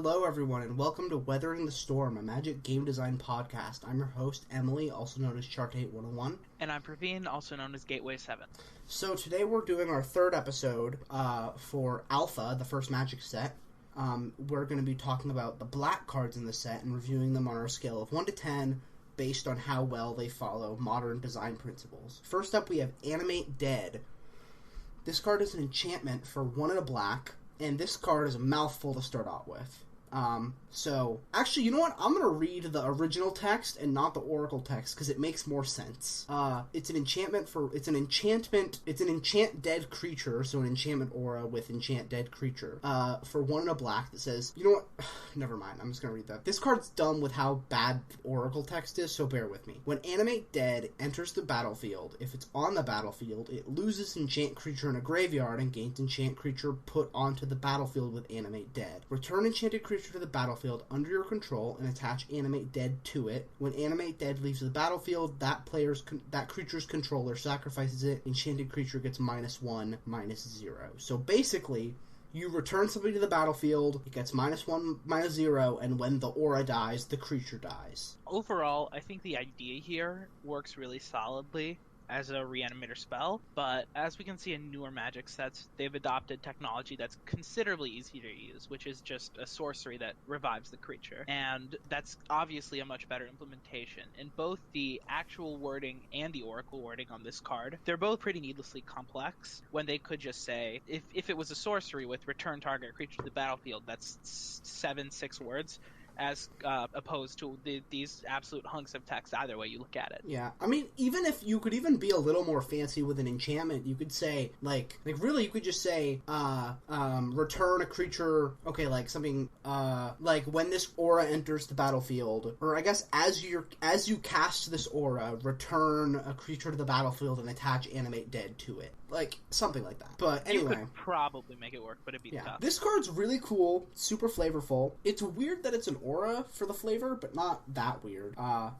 Hello, everyone, and welcome to Weathering the Storm, a Magic game design podcast. I'm your host, Emily, also known as Chart8 101. And I'm Praveen, also known as Gateway 7. So today we're doing our third episode for Alpha, the first Magic set. We're going to be talking about the black cards in the set and reviewing them on our scale of 1 to 10 based on how well they follow modern design principles. First up, we have Animate Dead. This card is an enchantment for 1 and a black, and this card is a mouthful to start out with. Actually, you know what? I'm going to read the original text and not the Oracle text because it makes more sense. It's an enchant dead creature, so an enchantment aura with enchant dead creature, for 1 and a black that says, you know what? Never mind, I'm just going to read that. This card's dumb with how bad Oracle text is, so bear with me. When Animate Dead enters the battlefield, if it's on the battlefield, it loses enchant creature in a graveyard and gains enchant creature put onto the battlefield with Animate Dead. Return enchanted creature to the battlefield under your control and attach Animate Dead to it. When Animate Dead leaves the battlefield, that creature's controller sacrifices it. Enchanted creature gets -1, -0. So basically, you return something to the battlefield, it gets -1, -0, and when the aura dies, the creature dies. Overall, I think the idea here works really solidly as a reanimator spell, but as we can see in newer Magic sets, they've adopted technology that's considerably easier to use, which is just a sorcery that revives the creature. And that's obviously a much better implementation. In both the actual wording and the Oracle wording on this card, they're both pretty needlessly complex, when they could just say, if it was a sorcery with return target creature to the battlefield, that's 6 words, as opposed to these absolute hunks of text either way you look at it. Yeah, I mean, even if you could even be a little more fancy with an enchantment, you could say, like really, you could just say, return a creature, okay, like something, like when this aura enters the battlefield, or I guess as you cast this aura, return a creature to the battlefield and attach Animate Dead to it. Like, something like that. But anyway. You could probably make it work, but it'd be tough. This card's really cool, super flavorful. It's weird that it's an aura for the flavor, but not that weird. I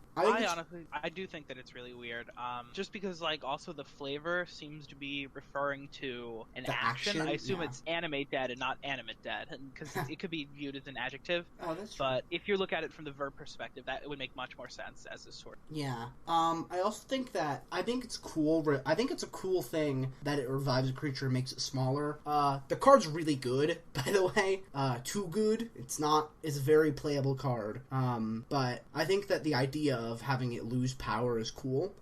do think that it's really weird. Just because, like, also the flavor seems to be referring to an action. I assume it's Animate Dead and not Animate Dead, because it could be viewed as an adjective. Oh, that's true. But if you look at it from the verb perspective, that would make much more sense as a sort. Yeah. I also think that I think it's cool. I think it's a cool thing that it revives a creature and makes it smaller. The card's really good, by the way. Too good. It's a very playable card. But I think that the idea of having it lose power is cool.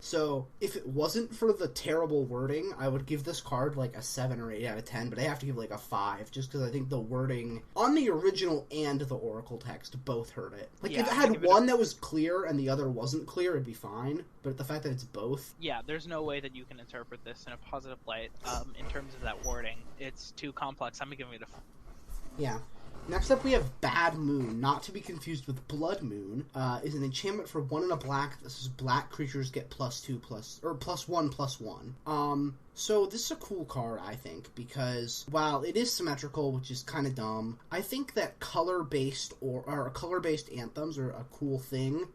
So if it wasn't for the terrible wording, I would give this card like a 7 or 8 out of 10, but I have to give like a 5 just because I think the wording on the original and the Oracle text both hurt it. Like, if it had one that was clear and the other wasn't clear, it'd be fine. But the fact that it's both... Yeah, there's no way that you can interpret this in a positive light in terms of that wording. It's too complex. I'm giving it a... Yeah. Next up, we have Bad Moon, not to be confused with Blood Moon, is an enchantment for 1 and a black. This is black creatures get +1/+1. So this is a cool card, I think, because while it is symmetrical, which is kind of dumb, I think that color-based anthems are a cool thing,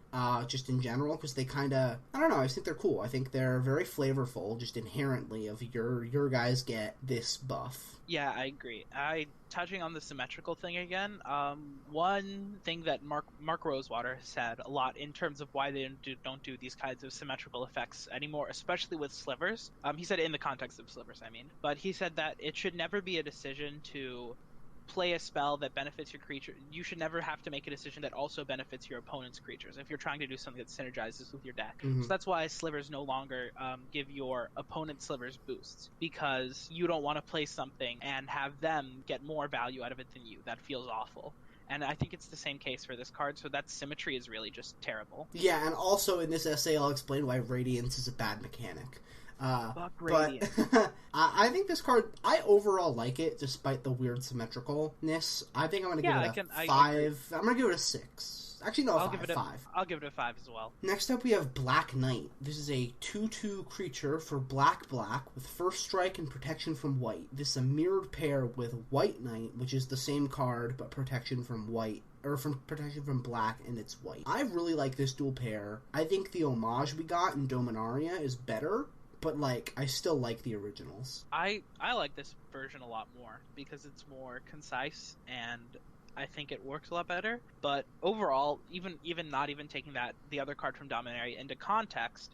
just in general, because they kind of, I don't know, I just think they're cool. I think they're very flavorful, just inherently, of your guys get this buff. Yeah, I agree. Touching on the symmetrical thing again, one thing that Mark Rosewater said a lot in terms of why they don't do these kinds of symmetrical effects anymore, especially with slivers. He said it in the context of slivers, but he said that it should never be a decision to play a spell that benefits your creature. You should never have to make a decision that also benefits your opponent's creatures if you're trying to do something that synergizes with your deck. Mm-hmm. So that's why slivers no longer give your opponent's slivers boosts, because you don't want to play something and have them get more value out of it than you. That feels awful. And I think it's the same case for this card, so that symmetry is really just terrible. Yeah, and also in this essay I'll explain why Radiance is a bad mechanic. Fuck Radiance. But I think this card, I overall like it, despite the weird symmetricalness. I think I'm going to give it a 5. I'm going to give it a 6. Actually, no, I'll give it a 5. I'll give it a 5 as well. Next up, we have Black Knight. This is a 2/2 creature for black with first strike and protection from white. This is a mirrored pair with White Knight, which is the same card, but protection from white. Or from protection from black, and it's white. I really like this dual pair. I think the homage we got in Dominaria is better, but, like, I still like the originals. I like this version a lot more because it's more concise, and I think it works a lot better. But overall, even not even taking the other card from Dominaria into context,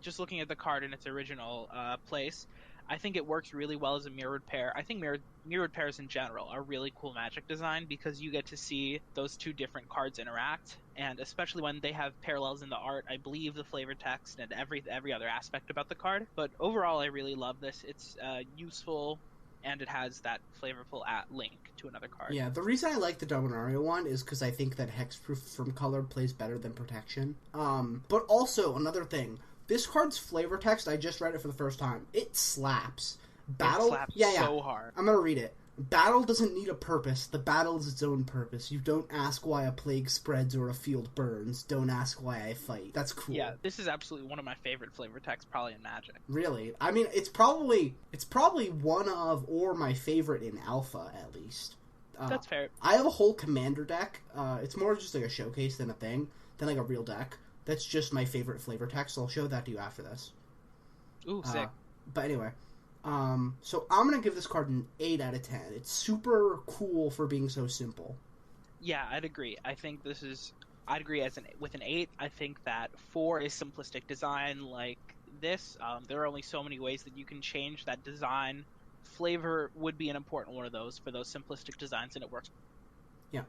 just looking at the card in its original place, I think it works really well as a mirrored pair. I think mirrored pairs in general are really cool Magic design because you get to see those two different cards interact, and especially when they have parallels in the art, I believe the flavor text and every other aspect about the card. But overall, I really love this. It's useful, and it has that flavorful link to another card. Yeah, the reason I like the Dominaria one is because I think that Hexproof from color plays better than Protection. But also, another thing, this card's flavor text, I just read it for the first time. It slaps. Battle, it slaps so hard. I'm gonna read it. Battle doesn't need a purpose. The battle is its own purpose. You don't ask why a plague spreads or a field burns. Don't ask why I fight. That's cool. Yeah, this is absolutely one of my favorite flavor texts, probably in Magic. Really? I mean, it's probably one of, or my favorite in Alpha, at least. That's fair. I have a whole Commander deck. It's more just like a showcase than like a real deck. That's just my favorite flavor text, so I'll show that to you after this. Ooh, sick. But anyway, so I'm going to give this card an 8 out of 10. It's super cool for being so simple. Yeah, I'd agree. I think I'd agree with an 8. I think that for a simplistic design like this, there are only so many ways that you can change that design. Flavor would be an important one of those for those simplistic designs, and it works. Yeah.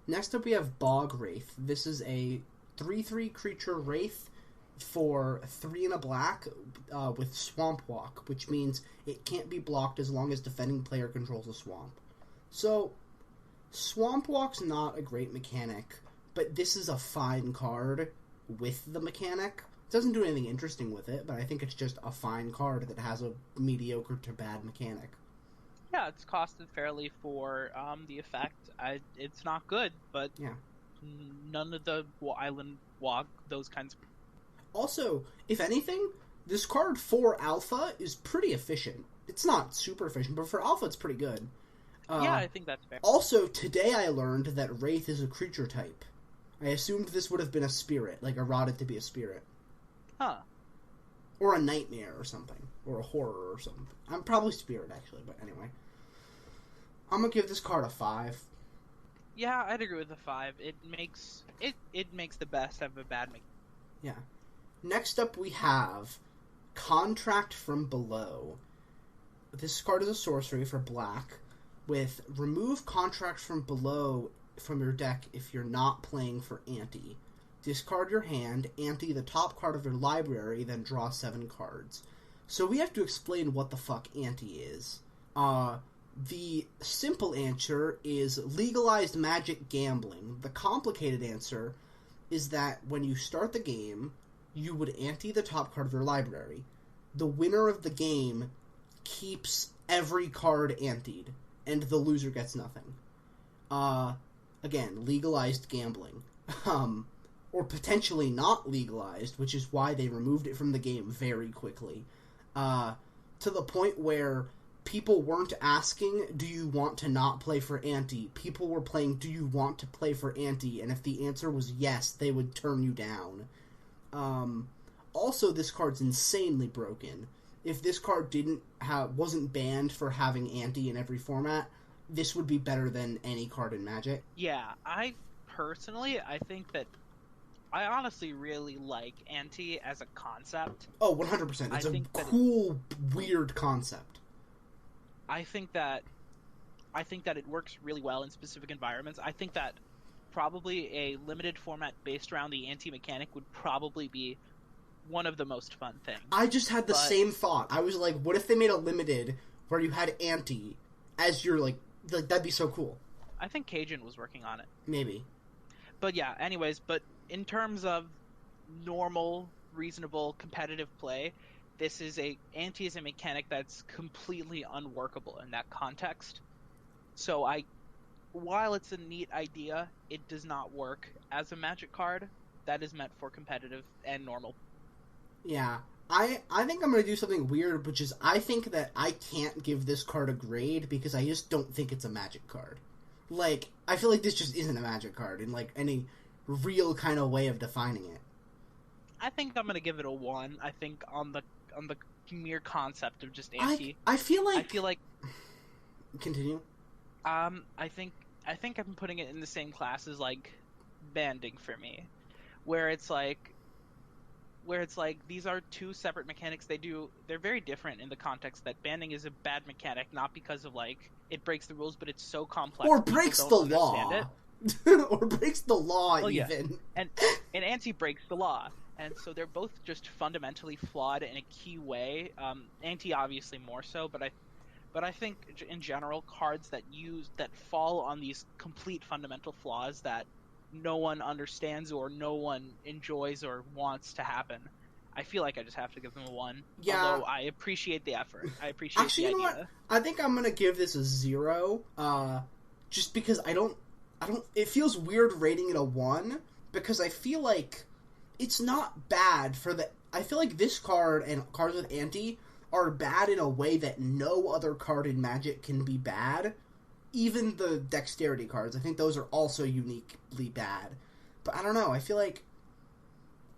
Next up we have Bog Wraith. This is a 3/3 creature Wraith for 3 and a black with Swamp Walk, which means it can't be blocked as long as defending player controls a swamp. So, Swamp Walk's not a great mechanic, but this is a fine card with the mechanic. It doesn't do anything interesting with it, but I think it's just a fine card that has a mediocre to bad mechanic. Yeah, it's costed fairly for the effect. It's not good, but yeah. None of the Island Walk, those kinds. Also, if anything, this card for Alpha is pretty efficient. It's not super efficient, but for Alpha it's pretty good. Yeah, I think that's fair. Also, today I learned that Wraith is a creature type. I assumed this would have been a spirit, like eroded to be a spirit. Huh. Or a nightmare or something. Or a horror or something. I'm probably spirit, actually, but anyway. I'm gonna give this card a 5. Yeah, I'd agree with the 5. It makes the best have a bad mechanic. Yeah. Next up we have Contract from Below. This card is a sorcery for black with remove Contract from Below from your deck if you're not playing for ante. Discard your hand, ante the top card of your library, then draw 7 cards. So we have to explain what the fuck ante is. The simple answer is legalized magic gambling. The complicated answer is that when you start the game, you would ante the top card of your library. The winner of the game keeps every card anteed, and the loser gets nothing. Again, legalized gambling. Or potentially not legalized, which is why they removed it from the game very quickly. To the point where people weren't asking, do you want to not play for ante? People were playing, do you want to play for ante? And if the answer was yes, they would turn you down. Also, this card's insanely broken. If this card wasn't banned for having ante in every format, this would be better than any card in Magic. Yeah, I think that I honestly really like ante as a concept. Oh, 100%. It's a cool, weird concept. I think that it works really well in specific environments. I think that probably a limited format based around the ante mechanic would probably be one of the most fun things. I just had the same thought. I was like, what if they made a limited where you had ante as your, like that'd be so cool. I think Cajun was working on it. Maybe. But yeah, anyways, in terms of normal, reasonable, competitive play, ante is a mechanic that's completely unworkable in that context. So while it's a neat idea, it does not work as a Magic card that is meant for competitive and normal. Yeah. I think I'm going to do something weird, which is I think that I can't give this card a grade because I just don't think it's a Magic card. Like, I feel like this just isn't a Magic card in, like, any real kind of way of defining it. I think I'm going to give it a 1. I think on the mere concept of just ante. I feel like... Continue. I I think I'm putting it in the same class as like banding for me, where it's like these are two separate mechanics. They're very different in the context that banding is a bad mechanic, not because of like it breaks the rules, but it's so complex Or people breaks don't the understand law. it. Or breaks the law, Well, yeah, even. and anti breaks the law, and so they're both just fundamentally flawed in a key way. Anti obviously more so, but I think in general cards that fall on these complete fundamental flaws that no one understands or no one enjoys or wants to happen. I feel like I just have to give them a 1. Yeah. Although I appreciate the effort. I appreciate Actually, the you know idea. what? I think I'm gonna give this a 0. Just because I don't. It feels weird rating it a 1 because I feel like it's not bad for the. I feel like this card and cards with anti are bad in a way that no other card in Magic can be bad. Even the dexterity cards, I think those are also uniquely bad. But I don't know. I feel like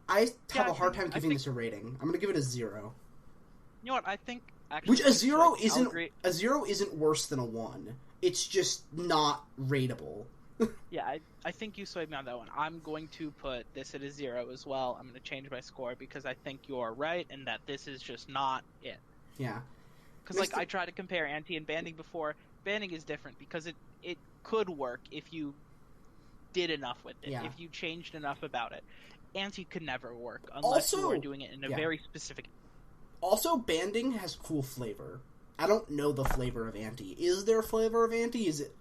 I have a hard time giving this a rating. I'm gonna give it a 0. You know what? I think actually, Which a 0 like, isn't worse than a 1. It's just not rateable. Yeah, I think you swayed me on that one. I'm going to put this at a 0 as well. I'm going to change my score because I think you're right and that this is just not it. Yeah. Because like I tried to compare anti and banding before. Banding is different because it could work if you did enough with it. Yeah. If you changed enough about it. Anti could never work unless you are doing it in a very specific. Also, banding has cool flavor. I don't know the flavor of anti. Is there a flavor of anti? Is it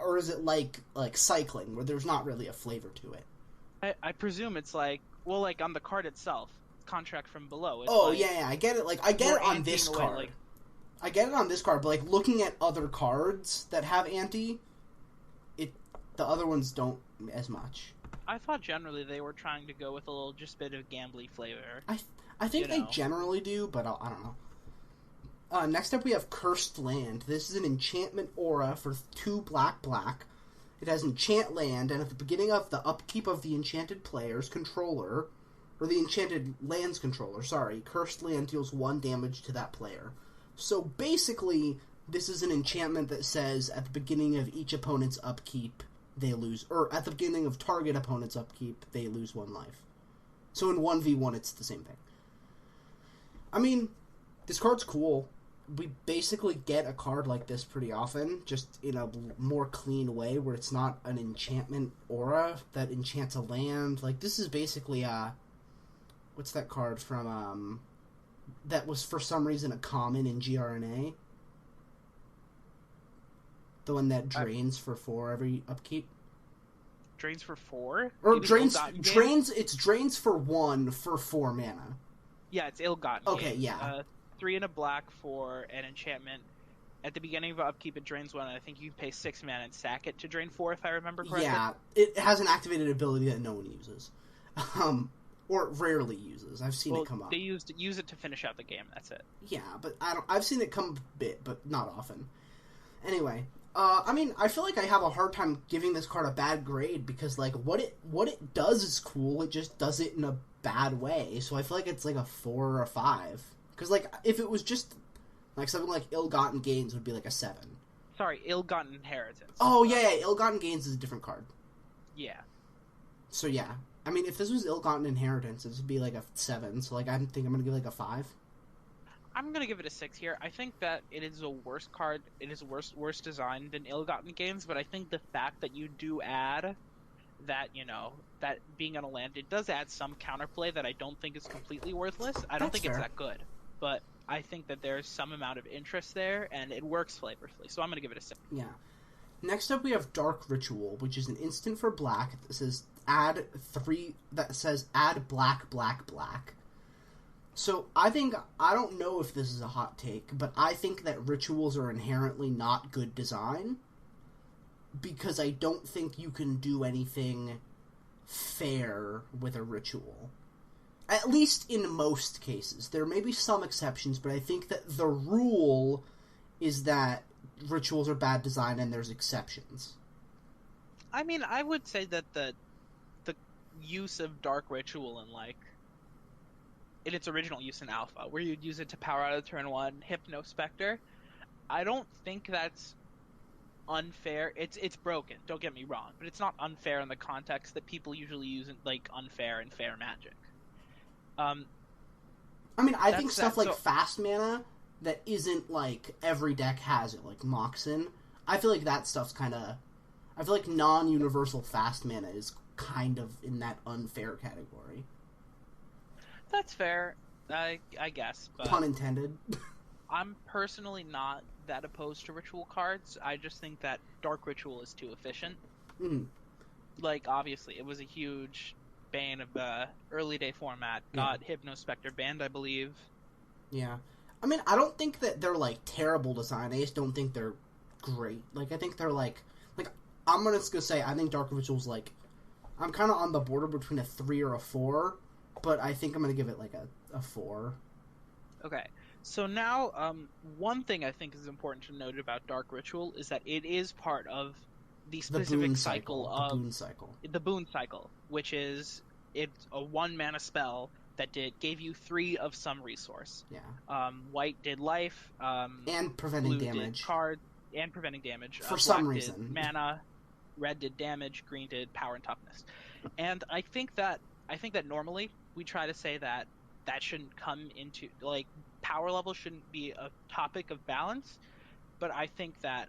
like cycling where there's not really a flavor to it? I presume it's like on the card itself, contract from below. It's yeah, I get it. Like I get it on this card. I get it on this card, but like looking at other cards that have anti, the other ones don't as much. I thought generally they were trying to go with a little just bit of gambly flavor. I think they generally do, but I don't know. Next up we have Cursed Land. This is an enchantment aura for 2 black. It has enchant land, and at the beginning of the upkeep of the enchanted player's controller, or the enchanted land's controller, Cursed Land deals 1 damage to that player. So basically, this is an enchantment that says at the beginning of each opponent's upkeep, they lose, or at the beginning of target opponent's upkeep, they lose 1 life. So in 1v1, it's the same thing. I mean, this card's cool. We basically get a card like this pretty often, just in a more clean way, where it's not an enchantment aura that enchants a land. Like, this is basically, what's that card from, that was for some reason a common in GRNA? The one that drains for 4 every upkeep? Drains for 4? Or drains for 1 for 4 mana. Yeah, it's Ill-Gotten. Okay, yeah. 3 and a black for an enchantment. At the beginning of upkeep, it drains 1, and I think you pay 6 mana and sack it to drain 4, if I remember correctly. Yeah, it has an activated ability that no one uses. Or rarely uses. I've seen it come up. They use it to finish out the game, that's it. Yeah, but I've seen it come a bit, but not often. Anyway, I mean, I feel like I have a hard time giving this card a bad grade because, like, what it does is cool, it just does it in a bad way, so I feel like it's like a 4 or a 5. Because, like, if it was just, like, something like Ill-Gotten Gains would be like a 7. Sorry, Ill-Gotten Inheritance. Oh, yeah, Ill-Gotten Gains is a different card. Yeah. So, yeah. I mean, if this was Ill-Gotten Inheritance, it would be like a 7, so, like, I think I'm going to give, like, a 5. I'm going to give it a 6 here. I think that it is a worse card. It is worse designed than Ill-Gotten Gains, but I think the fact that you do add that, that being on a land, it does add some counterplay that I don't think is completely worthless. I don't think it's that good. But I think that there's some amount of interest there, and it works flavorfully. So I'm going to give it a 6. Yeah. Next up, we have Dark Ritual, which is an instant for black that says add black. So I don't know if this is a hot take, but I think that rituals are inherently not good design because I don't think you can do anything fair with a ritual. At least in most cases. There may be some exceptions, but I think that the rule is that rituals are bad design and there's exceptions. I mean, I would say that the use of Dark Ritual in its original use in Alpha, where you'd use it to power out of turn 1 Hypno Spectre, I don't think that's unfair. It's broken. Don't get me wrong, but it's not unfair in the context that people usually use it like unfair and fair magic. I mean, I think That's stuff that. like So fast mana that isn't like every deck has it, like Moxen. I feel like that stuff's kind of. I feel like non-universal fast mana is kind of in that unfair category. that's fair, I guess. But Pun intended. I'm personally not that opposed to ritual cards. I just think that Dark Ritual is too efficient. Mm. Like, obviously, it was a huge bane of the early day format. Got Hypnospectre banned, I believe. Yeah. I mean, I don't think that they're, like, terrible design. I just don't think they're great. Like, I think they're, like, I'm just gonna say, I think Dark Ritual's, like, I'm kind of on the border between a 3 or a 4, but I think I'm gonna give it, like, a 4. Okay. So now, one thing I think is important to note about Dark Ritual is that it is part of the specific boon cycle of the boon cycle. the boon cycle, which is it's a 1 mana spell that gave you 3 of some resource. Yeah. White did life, And preventing blue damage. did card, and preventing damage. For some Black reason. did mana, red did damage, green did power and toughness. And I think that normally we try to say that shouldn't come into, like, power level shouldn't be a topic of balance, but I think that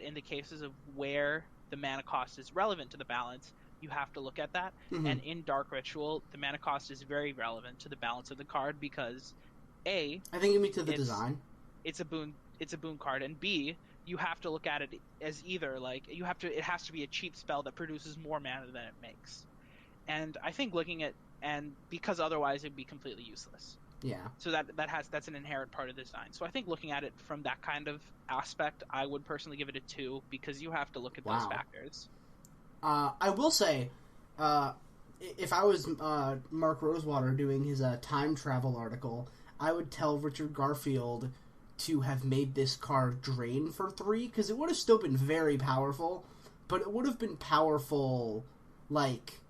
in the cases of where the mana cost is relevant to the balance, you have to look at that. Mm-hmm. And in Dark Ritual, the mana cost is very relevant to the balance of the card because I think you mean to the design. It's a boon card, and B, you have to look at it as either like it has to be a cheap spell that produces more mana than it makes. And I think because otherwise it'd be completely useless. Yeah. So that's an inherent part of the design. So I think looking at it from that kind of aspect, I would personally give it a 2 because you have to look at those factors. I will say, if I was Mark Rosewater doing his time travel article, I would tell Richard Garfield to have made this card drain for 3, because it would have still been very powerful, but it would have been powerful, like,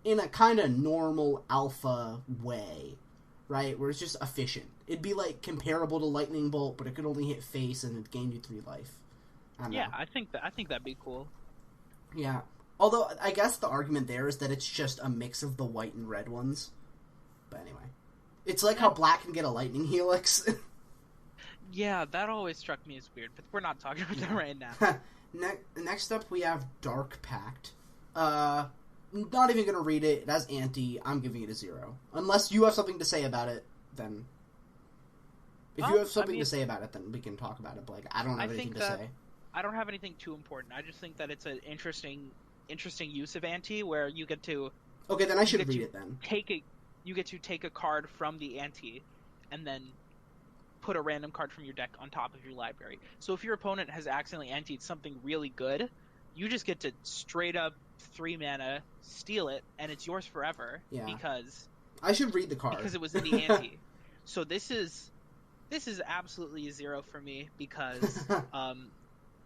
in a kind of normal alpha way, right? Where it's just efficient. It'd be, like, comparable to Lightning Bolt, but it could only hit face and it gained you 3 life. I don't know. I think that'd be cool. Yeah. Although, I guess the argument there is that it's just a mix of the white and red ones. But anyway. It's like how black can get a lightning helix. Yeah, that always struck me as weird, but we're not talking about that right now. Next up, we have Dark Pact. Not even going to read it. It has anti. I'm giving it a 0. Unless you have something to say about it, then... If you have something to say about it, then we can talk about it. But, like, I don't have anything to say. I don't have anything too important. I just think that it's an interesting use of anti, where you get to... Okay, then I should read it then. You get to take a card from the anti, and then put a random card from your deck on top of your library. So if your opponent has accidentally antied something really good, you just get to straight up 3 mana, steal it, and it's yours forever. Yeah. Because I should read the card. Because it was in the anti. So this is absolutely a 0 for me because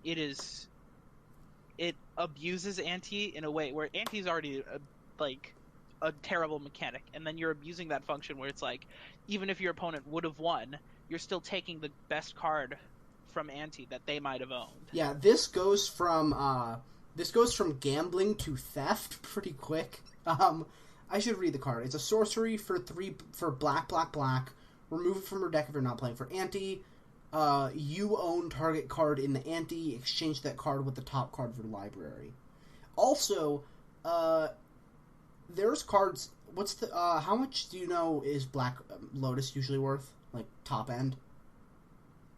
it abuses anti in a way where anti is already a terrible mechanic, and then you're abusing that function where it's like, even if your opponent would have won, you're still taking the best card from anti that they might have owned. Yeah, this goes from gambling to theft pretty quick. I should read the card. It's a sorcery for 3 for black. Remove it from your deck if you're not playing for anti. You own target card in the anti. Exchange that card with the top card of your library. Also, there's cards. What's the how much do you know is Black Lotus usually worth? Like top end?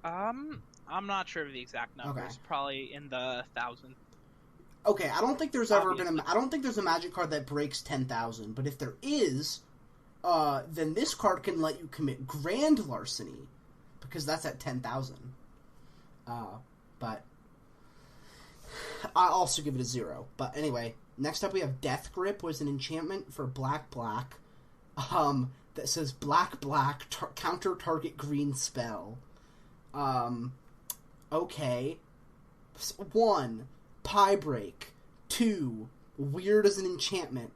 I'm not sure of the exact numbers. Okay. Probably in the 1,000. Okay, I don't think there's ever been I don't think there's a Magic card that breaks 10,000. But if there is, then this card can let you commit grand larceny, because that's at 10,000. But I also give it a 0. But anyway, next up we have Death Grip, was an enchantment for black. That says black counter target green spell. Okay. 1, Pie Break. 2, weird as an enchantment.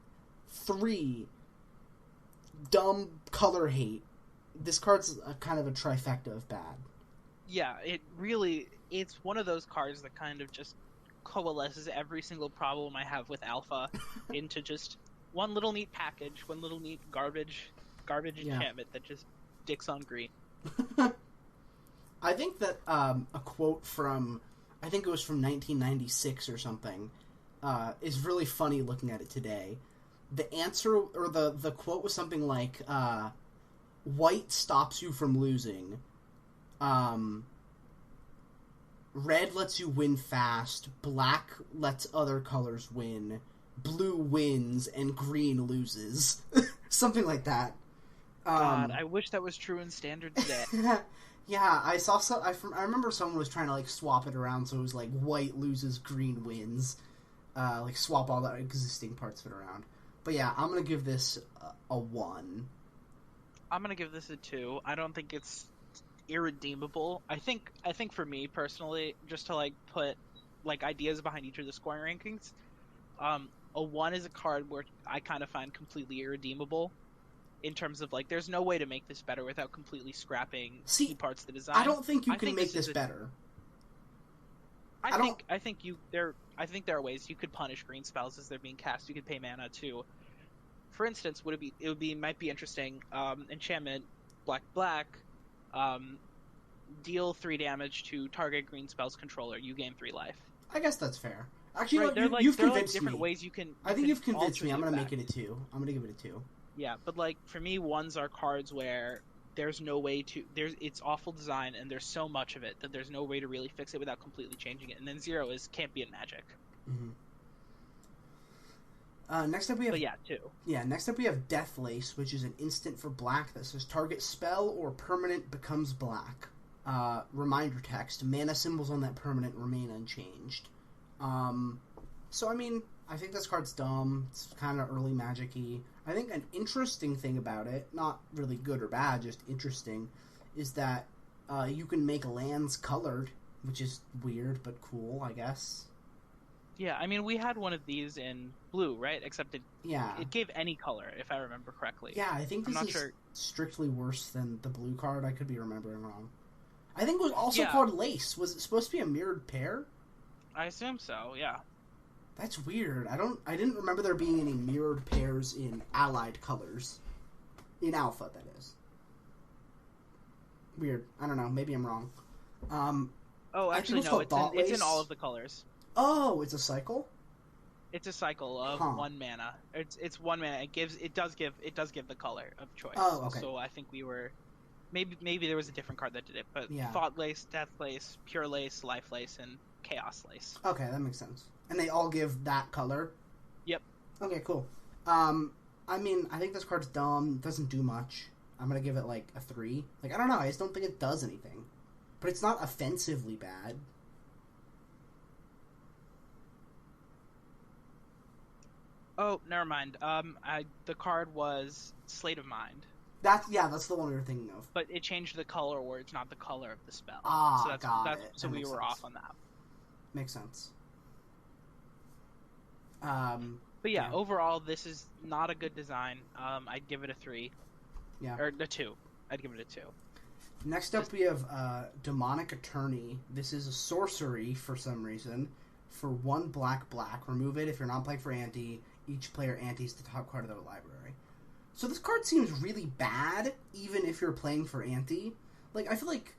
3, dumb color hate. This card's kind of a trifecta of bad. Yeah, it's one of those cards that kind of just coalesces every single problem I have with Alpha into just one little neat package, one little neat garbage Yeah. enchantment that just dicks on green. I think that a quote from, I think it was from 1996 or something, is really funny looking at it today. The answer, or the quote was something like, white stops you from losing. Um, red lets you win fast. Black lets other colors win. Blue wins and green loses. Something like that. God, I wish that was true in Standard today. Yeah, I saw so. I remember someone was trying to like swap it around, so it was like white loses, green wins. Like swap all the existing parts of it around. But yeah, I'm gonna give this a 1. I'm gonna give this a 2. I don't think it's irredeemable. I think for me personally, just to like put like ideas behind each of the scoring rankings, a 1 is a card where I kind of find completely irredeemable in terms of like there's no way to make this better without completely scrapping key See, parts of the design. I don't think you I can think make this this is better. I I don't. think I think you there I think there are ways you could punish green spells as they're being cast. You could pay mana too. For instance, might be interesting. Enchantment, black, um, deal 3 damage to target green spell's controller. You gain 3 life. I guess that's fair. Actually, Right? you know, you've There are like convinced different me. ways you can. I think you've convinced alter me. the I'm gonna make effect. it a 2. I'm gonna give it a 2. Yeah, but like for me, ones are cards where there's no way to it's awful design and there's so much of it that there's no way to really fix it without completely changing it. And then 0 is can't be in Magic. Mm-hmm. Next up we have But yeah, 2. next up we have Death Lace, which is an instant for black that says target spell or permanent becomes black. Reminder text: mana symbols on that permanent remain unchanged. So I mean, I think this card's dumb. It's kind of early Magic-y. I think an interesting thing about it, not really good or bad, just interesting, is that you can make lands colored, which is weird but cool, I guess. Yeah, I mean we had one of these in blue, right? Except Yeah. it gave any color, if I remember correctly. Yeah, I think I'm this not is sure. strictly worse than the blue card. I could be remembering wrong. I think it was also Yeah. called Lace. Was it supposed to be a mirrored pair? I assume so. Yeah. That's weird. I didn't remember there being any mirrored pairs in allied colors. In Alpha, that is. Weird. I don't know. Maybe I'm wrong. Oh, I think actually it's no. called It's Thought in Lace. all of the colors. Oh, it's a cycle? It's a cycle of Huh. 1 mana. It's 1 mana. It does give the color of choice. Oh, okay. So I think we were maybe there was a different card that did it, but Yeah. Thought Lace, Death Lace, Pure Lace, Life Lace, and Chaos Lace. Okay, that makes sense. And they all give that color? Yep. Okay, cool. I mean, I think this card's dumb. It doesn't do much. I'm gonna give it, like, a 3. Like, I don't know. I just don't think it does anything. But it's not offensively bad. Oh, never mind. The card was Slate of Mind, That's the one we were thinking of. but it changed the color where it's not the color of the spell. Ah, so that's got it. so That we makes were sense. off on that. Makes sense. But yeah, Yeah. overall, this is not a good design. I'd give it a 3. Yeah. Or a 2. I'd give it a 2. Next up, we have Demonic Attorney. This is a sorcery for some reason. For 1 black. Remove it if you're not playing for ante. Each player antes the top card of their library. So this card seems really bad, even if you're playing for ante. Like, I feel like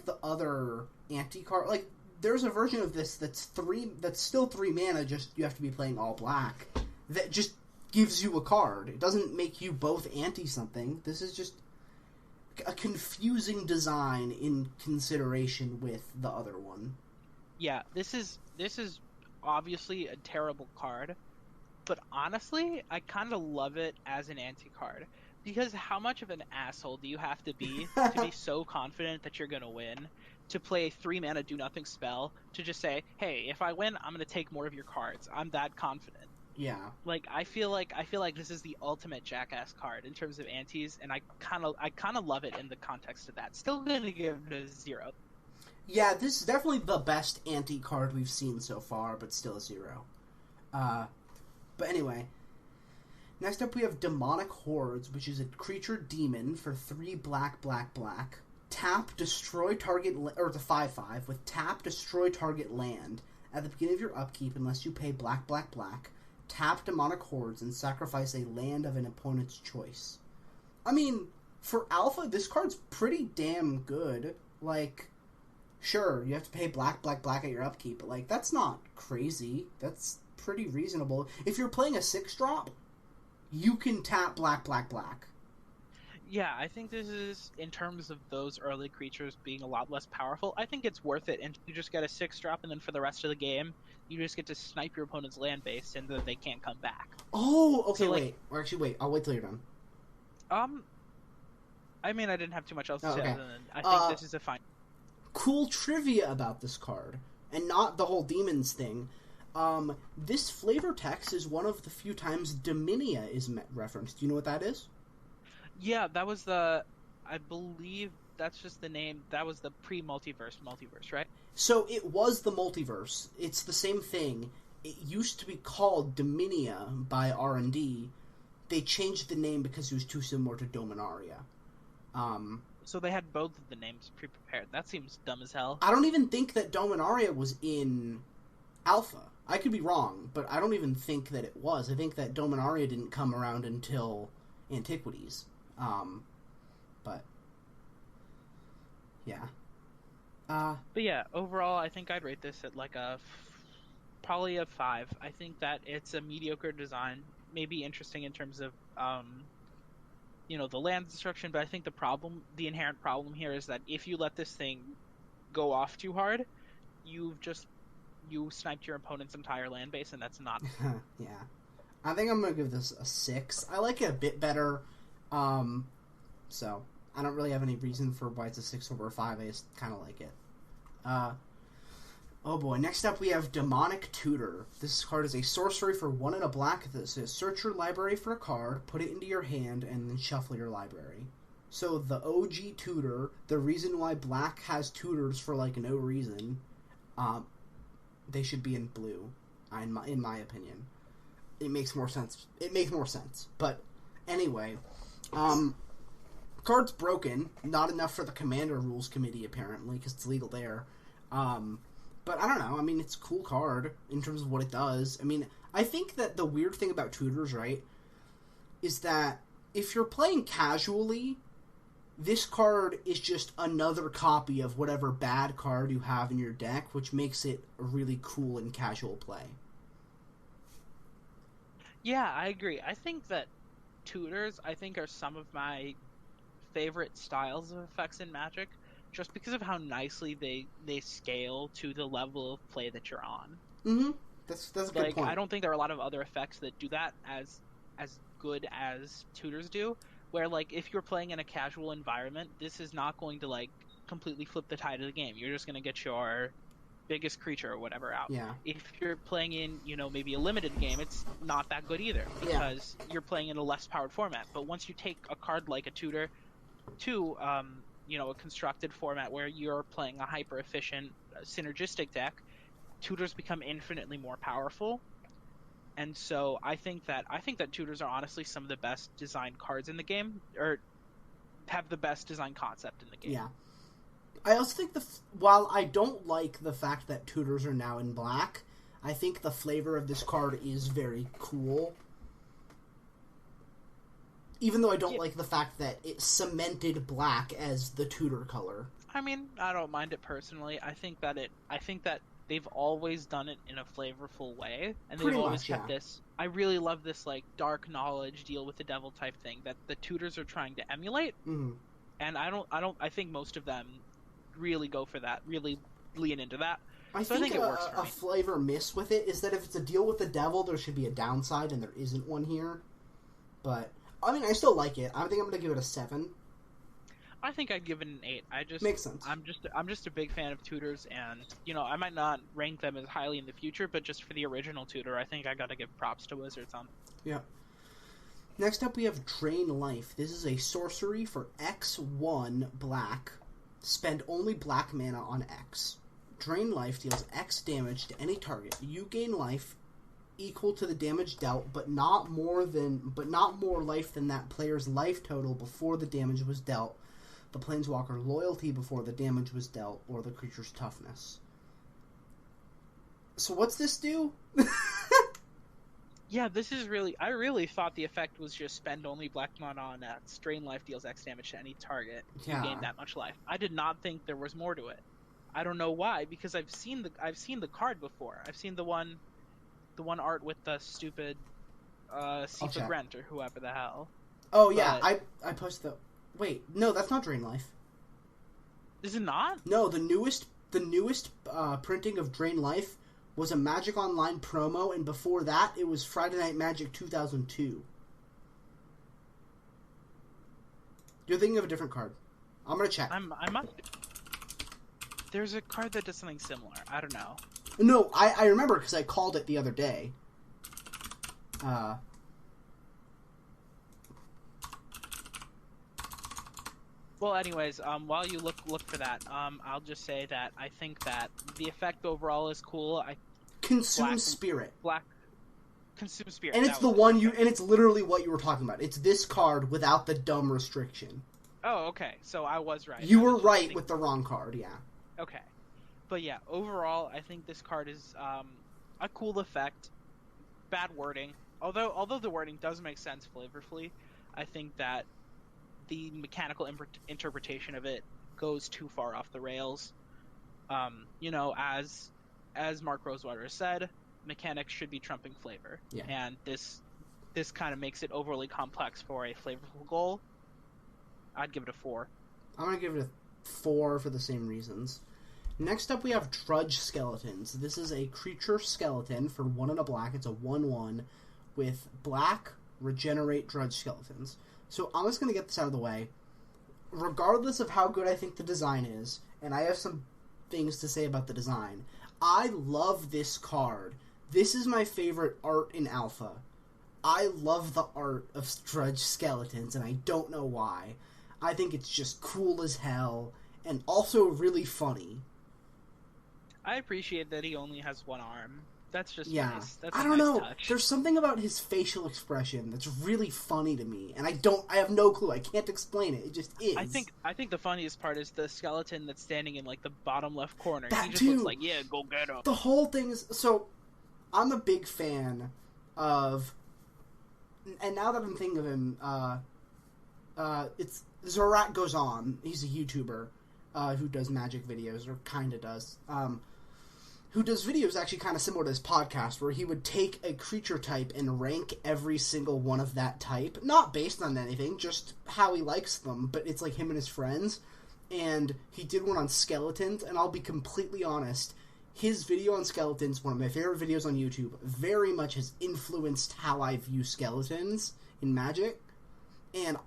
the other ante card, like, there's a version of this that's still 3 mana, just you have to be playing all black, that just gives you a card. It doesn't make you both ante something. This is just a confusing design in consideration with the other one. Yeah, this is obviously a terrible card, but honestly, I kind of love it as an anti-card. Because how much of an asshole do you have to be so confident that you're gonna win, to play a 3 mana do nothing spell, to just say, hey, if I win, I'm gonna take more of your cards. I'm that confident. Yeah. Like I feel like this is the ultimate jackass card in terms of antes, and I kind of love it in the context of that. Still gonna give it a 0. Yeah, this is definitely the best anti-card we've seen so far, but still a 0. But anyway, next up we have Demonic Hordes, which is a creature demon for 3 black. tap, destroy target, or it's a 5/5, with tap, destroy target land at the beginning of your upkeep unless you pay black, black, black. Tap demonic hordes and sacrifice a land of an opponent's choice. I mean, for alpha, this card's pretty damn good. Like, sure, you have to pay black, black, black at your upkeep, but, like, that's not crazy. That's pretty reasonable. If you're playing a 6-drop, you can tap black, black, black. Yeah, I think this is, in terms of those early creatures being a lot less powerful, I think it's worth it, and you just get a 6-drop, and then for the rest of the game, you just get to snipe your opponent's land base, and then they can't come back. Oh, okay, So, like, wait. Or actually, wait. I'll wait till you're done. I mean, I didn't have too much else to say, okay. other than I think this is a fine... Cool trivia about this card, and not the whole demons thing. This flavor text is one of the few times Dominia is referenced. Do you know what that is? Yeah, that was the... I believe that's just the name. That was the pre-multiverse, right? So it was the multiverse. It's the same thing. It used to be called Dominia by R&D. They changed the name because it was too similar to Dominaria. So they had both of the names pre-prepared. That seems dumb as hell. I don't even think that Dominaria was in Alpha. I could be wrong, but I don't even think that it was. I think that Dominaria didn't come around until Antiquities. But yeah. But yeah, overall, I think I'd rate this at like probably a 5. I think that it's a mediocre design, maybe interesting in terms of the land destruction, but I think the inherent problem here is that if you let this thing go off too hard, you sniped your opponent's entire land base, and that's not... Yeah. I think I'm going to give this a 6. I like it a bit better, so I don't really have any reason for why it's a 6 over a 5. I just kind of like it. Oh boy, next up we have Demonic Tutor. This card is a sorcery for 1 and a black that says search your library for a card, put it into your hand, and then shuffle your library. So the OG Tutor, the reason why black has tutors for like no reason, they should be in blue, in my opinion. It makes more sense. But anyway, card's broken. Not enough for the Commander Rules Committee, apparently, because it's legal there. But I don't know. I mean, it's a cool card in terms of what it does. I mean, I think that the weird thing about tutors, right, is that if you're playing casually, this card is just another copy of whatever bad card you have in your deck, which makes it really cool in casual play. Yeah, I agree. I think that tutors, are some of my favorite styles of effects in Magic, just because of how nicely they scale to the level of play that you're on. Mm-hmm. That's a good point. I don't think there are a lot of other effects that do that as good as tutors do, where, like, if you're playing in a casual environment, this is not going to, like, completely flip the tide of the game. You're just going to get your biggest creature or whatever out. Yeah. If you're playing in, maybe a limited game, it's not that good either, because you're playing in a less powered format. But once you take a card like a tutor to a constructed format where you're playing a hyper efficient synergistic deck, tutors become infinitely more powerful. And so I think that tutors are honestly some of the best designed cards in the game, or have the best design concept in the game. Yeah. I also think while I don't like the fact that tutors are now in black, I think the flavor of this card is very cool. Even though I don't like the fact that it cemented black as the tutor color. I mean, I don't mind it personally. I think that they've always done it in a flavorful way, and they've always kept this. I really love this, like, dark knowledge, deal with the devil type thing that the tutors are trying to emulate. Mm-hmm. And I think most of them really go for that, really lean into that. I think it works for me. A flavor miss with it is that if it's a deal with the devil, there should be a downside, and there isn't one here. But I mean, I still like it. I think I'm going to give it a 7. I think I'd give it an 8. Makes sense. I'm just a big fan of tutors, and I might not rank them as highly in the future, but just for the original tutor, I think I got to give props to Wizards on. Yeah. Next up, we have Drain Life. This is a sorcery for X1 black. Spend only black mana on X. Drain Life deals X damage to any target. You gain life equal to the damage dealt, but not more life than that player's life total before the damage was dealt. the Planeswalker loyalty before the damage was dealt, or the creature's toughness. So what's this do? Yeah, this is really... I really thought the effect was just spend only black mana on that. Strain life deals X damage to any target. Yeah. You gain that much life. I did not think there was more to it. I don't know why, because I've seen the card before. I've seen the one art with the stupid Seafood Rent or whoever the hell. Oh yeah, I posted the... Wait, no, that's not Drain Life. Is it not? No, the newest printing of Drain Life was a Magic Online promo, and before that, it was Friday Night Magic 2002. You're thinking of a different card. I'm gonna check. I must... There's a card that does something similar. I don't know. No, I remember because I called it the other day. Well, anyways, while you look for that, I'll just say that I think that the effect overall is cool. Consume Spirit. Consume Spirit. And it's the one you... And it's literally what you were talking about. It's this card without the dumb restriction. Oh, okay. So I was right. You were right with the wrong card, yeah. Okay. But yeah, overall, I think this card is a cool effect. Bad wording. Although the wording does make sense flavorfully, I think that the mechanical interpretation of it goes too far off the rails. As Mark Rosewater said, mechanics should be trumping flavor. Yeah. And this kind of makes it overly complex for a flavorful goal. I'd give it a 4. I'm going to give it a 4 for the same reasons. Next up, we have Drudge Skeletons. This is a creature skeleton for 1 and a black. It's a 1/1 with black regenerate Drudge Skeletons. So I'm just going to get this out of the way. Regardless of how good I think the design is, and I have some things to say about the design, I love this card. This is my favorite art in Alpha. I love the art of Drudge Skeletons, and I don't know why. I think it's just cool as hell, and also really funny. I appreciate that he only has one arm. That's just nice. That's I don't know. Touch. There's something about his facial expression that's really funny to me, and I have no clue. I can't explain it. It just is. I think the funniest part is the skeleton that's standing in like the bottom left corner. That he just looks like, yeah, go get him. The whole thing is so. I'm a big fan of, and now that I'm thinking of him, it's Zorak Goes On. He's a YouTuber who does magic videos, or kind of does. Who does videos actually kind of similar to this podcast, where he would take a creature type and rank every single one of that type. Not based on anything, just how he likes them, but it's like him and his friends. And he did one on skeletons, and I'll be completely honest, his video on skeletons, one of my favorite videos on YouTube, very much has influenced how I view skeletons in Magic, and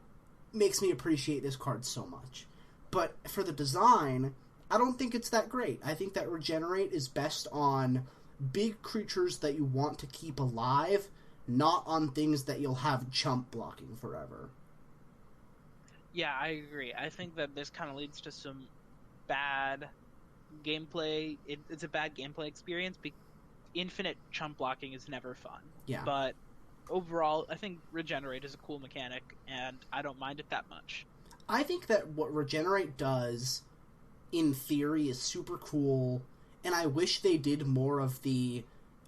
makes me appreciate this card so much. But for the design, I don't think it's that great. I think that Regenerate is best on big creatures that you want to keep alive, not on things that you'll have chump blocking forever. Yeah, I agree. I think that this kind of leads to some bad gameplay. It's a bad gameplay experience. Infinite chump blocking is never fun. Yeah. But overall, I think Regenerate is a cool mechanic, and I don't mind it that much. I think that what Regenerate does, in theory, is super cool, and I wish they did more of the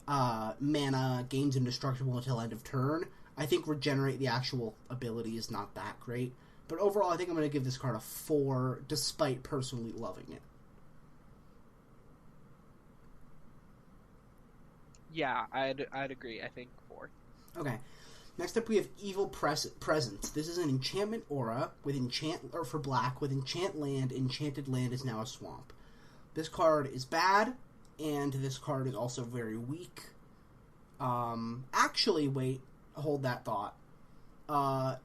mana gains indestructible until end of turn. I think Regenerate, the actual ability, is not that great. But overall, I think I'm going to give this card a 4, despite personally loving it. Yeah, I'd agree. I think 4. Okay. Next up, we have Evil Presence. This is an enchantment aura with for black with enchant land. Enchanted land is now a swamp. This card is bad, and this card is also very weak. Actually, wait, hold that thought.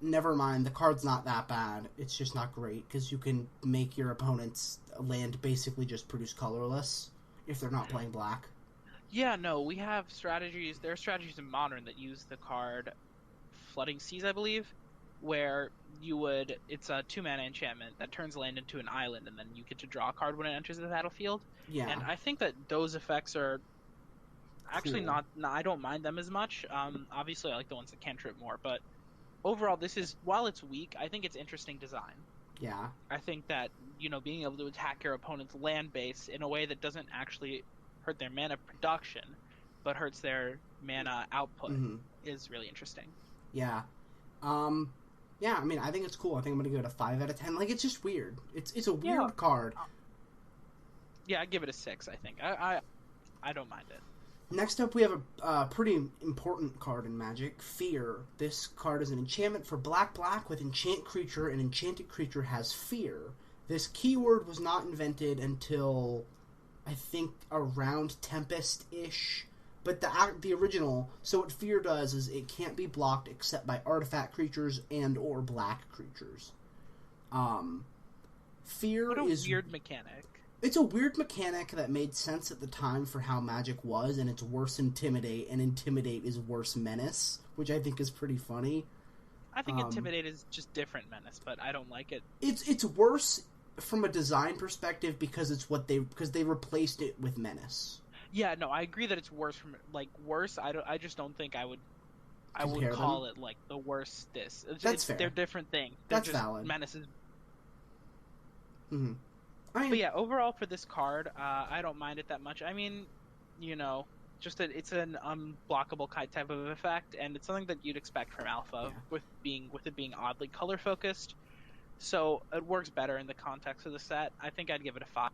Never mind. The card's not that bad. It's just not great because you can make your opponent's land basically just produce colorless if they're not playing black. Yeah, no, we have strategies. There are strategies in Modern that use the card Flooding Seas, I believe, where it's a 2-mana enchantment that turns land into an island, and then you get to draw a card when it enters the battlefield. Yeah. And I think that those effects are actually cool. not I don't mind them as much. Obviously, I like the ones that cantrip more, but overall, while it's weak, I think it's interesting design. Yeah. I think that, being able to attack your opponent's land base in a way that doesn't actually hurt their mana production, but hurts their mana output is really interesting. Yeah. Yeah, I mean, I think it's cool. I think I'm going to give it a 5 out of 10. Like, it's just weird. It's a weird card. Yeah, I'd give it a 6, I think. I don't mind it. Next up, we have a pretty important card in Magic, Fear. This card is an enchantment for black with enchant creature, and enchanted creature has Fear. This keyword was not invented until, I think, around Tempest-ish. But the original, so what Fear does is it can't be blocked except by artifact creatures and or black creatures. Fear what a is weird mechanic. It's a weird mechanic that made sense at the time for how Magic was, and it's worse Intimidate, and Intimidate is worse Menace, which I think is pretty funny. I think Intimidate is just different Menace, but I don't like it. It's worse from a design perspective because they replaced it with Menace. Yeah, no, I agree that it's worse from worse. I just don't think I would call it like the worst. That's fair. They're different things. That's valid. Menace is. Mm-hmm. But yeah, overall for this card, I don't mind it that much. I mean, it's an unblockable type of effect, and it's something that you'd expect from Alpha with it being oddly color focused. So it works better in the context of the set. I think I'd give it a 5.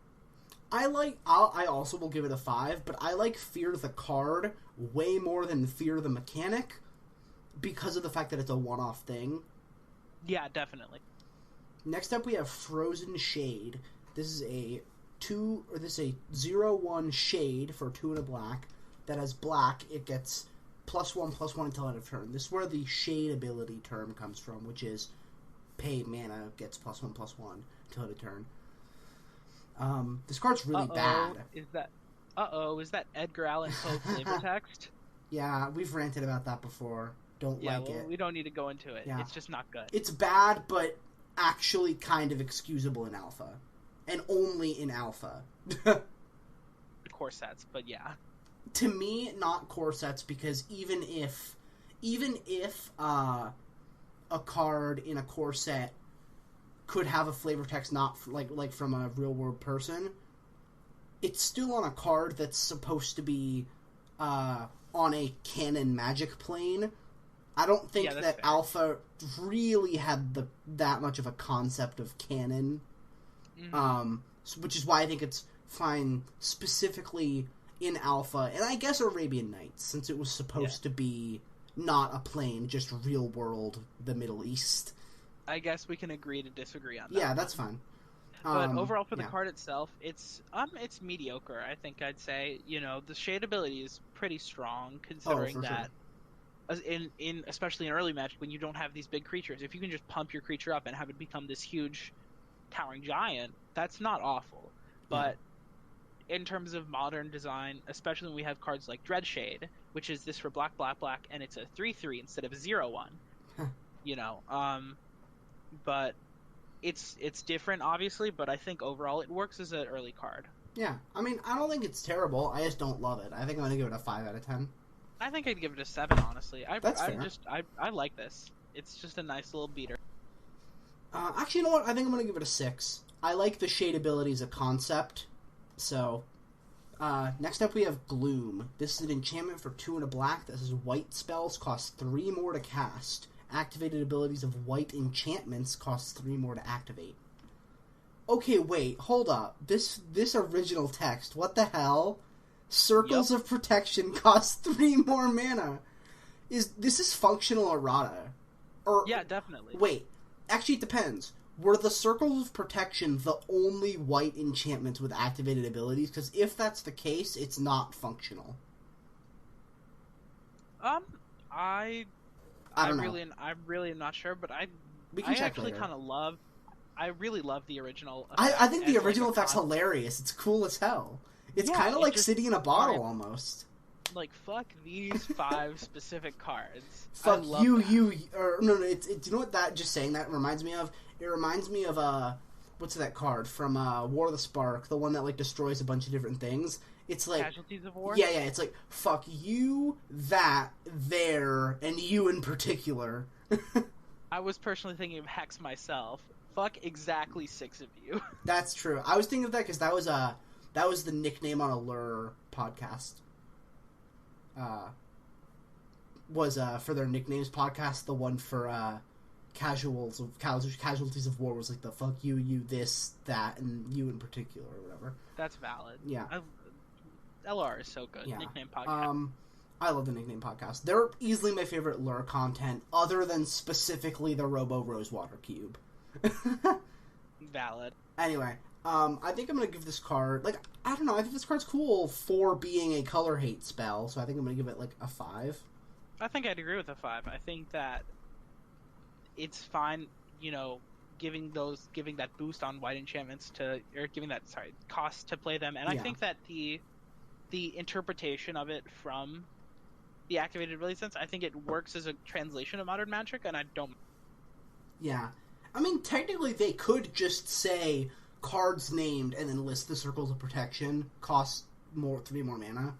I also will give it a 5, but I like Fear the card way more than Fear the mechanic because of the fact that it's a one-off thing. Yeah, definitely. Next up, we have Frozen Shade. This is a 0/1 Shade for 2 and a black that has black. It gets +1/+1 until end of turn. This is where the Shade ability term comes from, which is pay mana gets +1/+1 until end of turn. This card's really bad. Is that Edgar Allan Poe flavor text? Yeah, we've ranted about that before. Don't like it. We don't need to go into it. Yeah. It's just not good. It's bad, but actually kind of excusable in Alpha. And only in Alpha. Core sets, but yeah. To me, not core sets, because even if a card in a core set could have a flavor text not like from a real world person, it's still on a card that's supposed to be on a canon Magic plane. I don't think that fair. Alpha really had that much of a concept of canon, which is why I think it's fine specifically in Alpha, and I guess Arabian Nights, since it was supposed to be not a plane, just real world, the Middle East. I guess we can agree to disagree on that. Yeah, that's fine. But overall, for the card itself, it's mediocre. I think I'd say. The Shade ability is pretty strong, considering that. Sure. Especially in early Magic, when you don't have these big creatures, if you can just pump your creature up and have it become this huge towering giant, that's not awful. But in terms of modern design, especially when we have cards like Dreadshade, which is this for black, and it's a 3/3 instead of a 0/1. But it's different, obviously. But I think overall it works as an early card. Yeah, I mean, I don't think it's terrible. I just don't love it. I think I'm going to give it a 5 out of 10. I think I'd give it a 7, honestly. That's fair. I like this. It's just a nice little beater. Actually, you know what? I think I'm going to give it a 6. I like the Shade ability as a concept. So, next up we have Gloom. This is an enchantment for 2 and a black that says white spells cost 3 more to cast. Activated abilities of white enchantments cost 3 more to activate. Okay, wait, hold up. This original text, what the hell? Circles of Protection cost 3 more mana. This is functional errata? Yeah, definitely. Wait, actually it depends. Were the Circles of Protection the only white enchantments with activated abilities? Because if that's the case, it's not functional. I really am not sure, but I actually kind of love. I really love the original. I think the original effect's hilarious. It's cool as hell. It's kind of like City in a Bottle almost. Like, fuck these 5 specific cards. Fuck you. No. It's you know what that just saying that reminds me of? It reminds me of what's that card from War of the Spark, the one that like destroys a bunch of different things. It's like Casualties of War. Yeah. It's like fuck you, that, there, and you in particular. I was personally thinking of Hex myself. Fuck exactly 6 of you. That's true. I was thinking of that because that was the nickname on a Lure podcast. Was for their nicknames podcast. The one for casualties of war was like the fuck you, you, this, that, and you in particular or whatever. That's valid. Yeah. LR is so good. Yeah. Nickname podcast. I love the nickname podcast. They're easily my favorite Lure content, other than specifically the Robo Rosewater Cube. Valid. Anyway, I think I'm gonna give this card, like, I don't know, I think this card's cool for being a color hate spell, so I think I'm gonna give it, like, a 5. I think I'd agree with a 5. I think that it's fine, giving that boost on white enchantments cost to play them, and I think that the interpretation of it from the activated ability sense, I think it works as a translation of Modern Magic, and I don't. Yeah. I mean, technically they could just say cards named and then list the circles of protection, cost 3 more mana.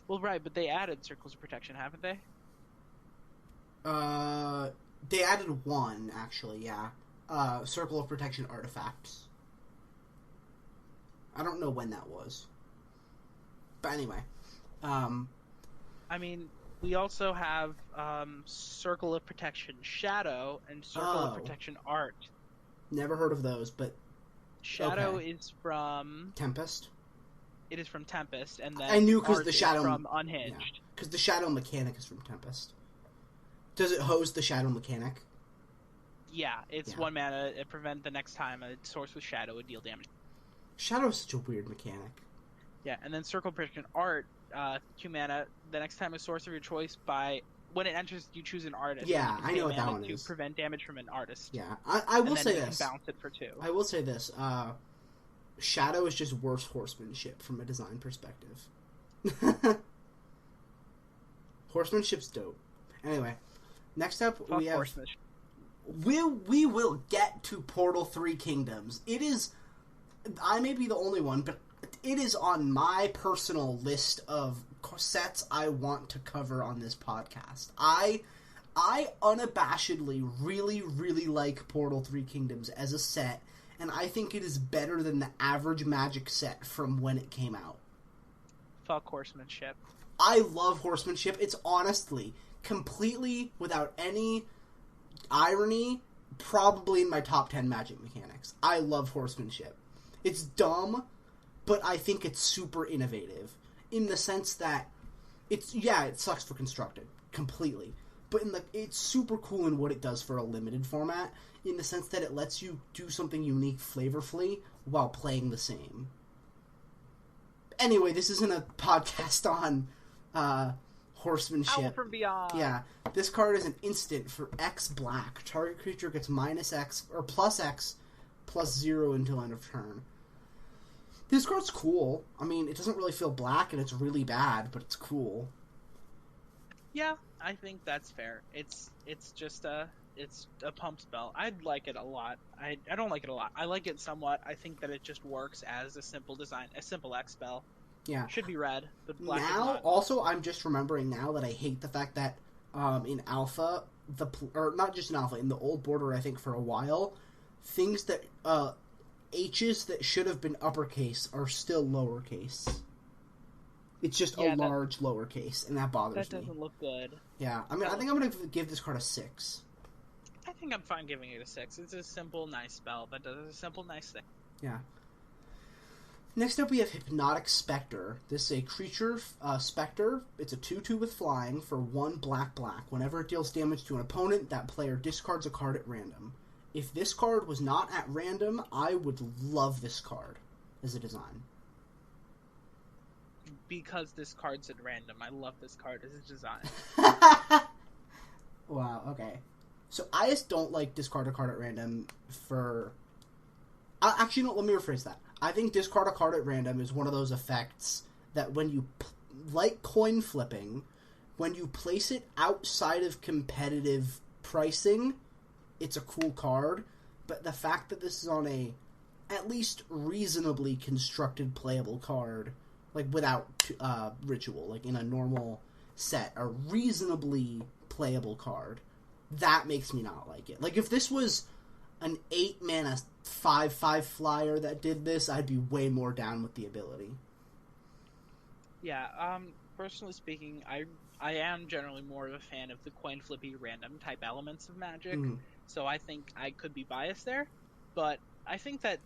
Well, right, but they added circles of protection, haven't they? They added 1, actually, yeah. Circle of Protection artifacts. I don't know when that was. But anyway. I mean, we also have Circle of Protection Shadow and Circle of Protection Art. Never heard of those, but... Shadow is from... Tempest? It is from Tempest, and then I knew because Art the Shadow... is from Unhinged. Because the Shadow mechanic is from Tempest. Does it host the Shadow mechanic? Yeah, it's 1 mana. It prevent the next time a source with Shadow would deal damage. Shadow is such a weird mechanic. Yeah, and then Circle of Protection Art, 2 mana. The next time a source of your choice when it enters, you choose an artist. Yeah, I know what that one is. To prevent damage from an artist. Yeah, I will say this. And then bounce it for 2. I will say this. Shadow is just worse horsemanship from a design perspective. Horsemanship's dope. Anyway, next up we have... We will get to Portal 3 Kingdoms. It is... I may be the only one, but it is on my personal list of sets I want to cover on this podcast. I unabashedly really, really like Portal 3 Kingdoms as a set, and I think it is better than the average Magic set from when it came out. Fuck horsemanship. I love horsemanship. It's honestly, completely, without any irony, probably in my top 10 Magic mechanics. I love horsemanship. It's dumb, but I think it's super innovative in the sense that it sucks for constructed completely, but it's super cool in what it does for a limited format in the sense that it lets you do something unique flavorfully while playing the same. Anyway, this isn't a podcast on horsemanship. Owl from Beyond. Yeah, this card is an instant for X black. Target creature gets -X or +X +0 until end of turn. This card's cool. I mean, it doesn't really feel black, and it's really bad, but it's cool. Yeah, I think that's fair. It's just a pump spell. I like it a lot. I don't like it a lot. I like it somewhat. I think that it just works as a simple X spell. Yeah. Should be red, but black is now, not. also, I'm just remembering now that I hate the fact that in Alpha, or not just in Alpha, in the old border, I think for a while, things that H's that should have been uppercase are still lowercase. It's just a large lowercase, and that bothers me. That doesn't look good. Yeah, I mean, I think I'm going to give this card a 6. I think I'm fine giving it a 6. It's a simple, nice spell that does a simple, nice thing. Yeah. Next up, we have Hypnotic Spectre. This is a creature, Spectre. It's a 2/2 with flying for 1 black. Whenever it deals damage to an opponent, that player discards a card at random. If this card was not at random, I would love this card as a design. Because this card's at random, I love this card as a design. Wow, okay. So I just don't like discard a card at random for... Actually, no, let me rephrase that. I think discard a card at random is one of those effects that when you... like coin flipping, when you place it outside of competitive pricing, it's a cool card, but the fact that this is on a at least reasonably constructed playable card, like without ritual, like in a normal set, a reasonably playable card, that makes me not like it. Like, if this was an 8-mana 5/5 flyer that did this, I'd be way more down with the ability. Yeah, personally speaking, I am generally more of a fan of the coin flippy random type elements of Magic, so I think I could be biased there, but I think that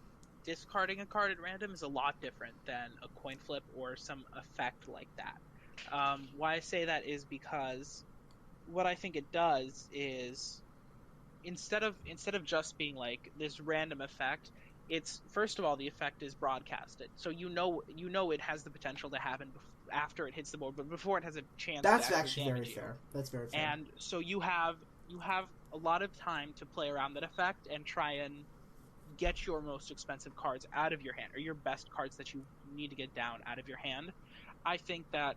discarding a card at random is a lot different than a coin flip or some effect like that. Why I say that is because what I think it does is instead of just being like this random effect, it's first of all the effect is broadcasted, so you know it has the potential to happen after it hits the board, but before it has a chance. That's to actually very you. fair. That's very fair. And so you have a lot of time to play around that effect and try and get your most expensive cards out of your hand, or your best cards that you need to get down out of your hand. I think that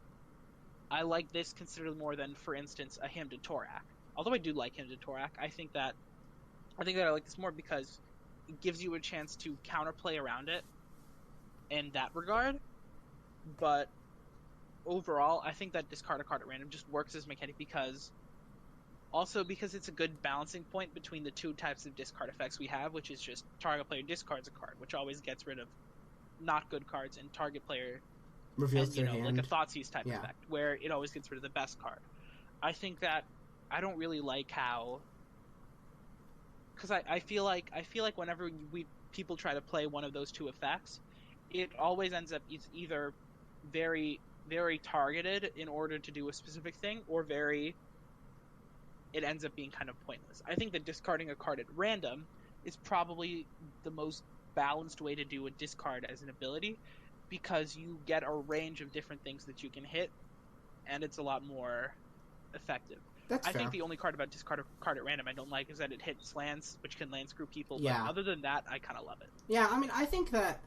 I like this considerably more than, for instance, a Hymn to Torak. Although I do like Hymn to Torak, I think that I like this more because it gives you a chance to counterplay around it in that regard. But overall, I think that discard a card at random just works as mechanic because it's a good balancing point between the two types of discard effects we have, which is just target player discards a card, which always gets rid of not good cards, and target player reveals their hand, like a Thoughtseize type effect, where it always gets rid of the best card. I think that I don't really like how, because I feel like whenever people try to play one of those two effects, it always ends up either very, very targeted in order to do a specific thing, or it ends up being kind of pointless. I think that discarding a card at random is probably the most balanced way to do a discard as an ability, because you get a range of different things that you can hit, and it's a lot more effective. That's fair. I think the only card about discard a card at random I don't like is that it hits lands, which can land screw people. Yeah. But other than that, I kind of love it. Yeah, I mean, I think that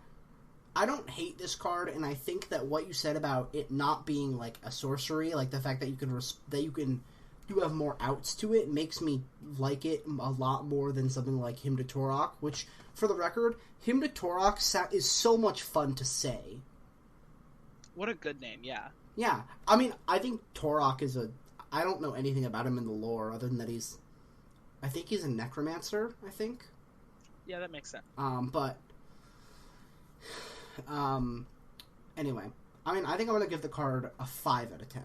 I don't hate this card, and I think that what you said about it not being like a sorcery, like the fact that you have more outs to it, makes me like it a lot more than something like Hymn to Torak, which, for the record, Hymn to Torak is so much fun to say. What a good name, yeah. Yeah, I mean, I think Torak is I don't know anything about him in the lore, other than that I think he's a necromancer, I think. Yeah, that makes sense. Anyway, I mean, I think I'm going to give the card a 5 out of 10.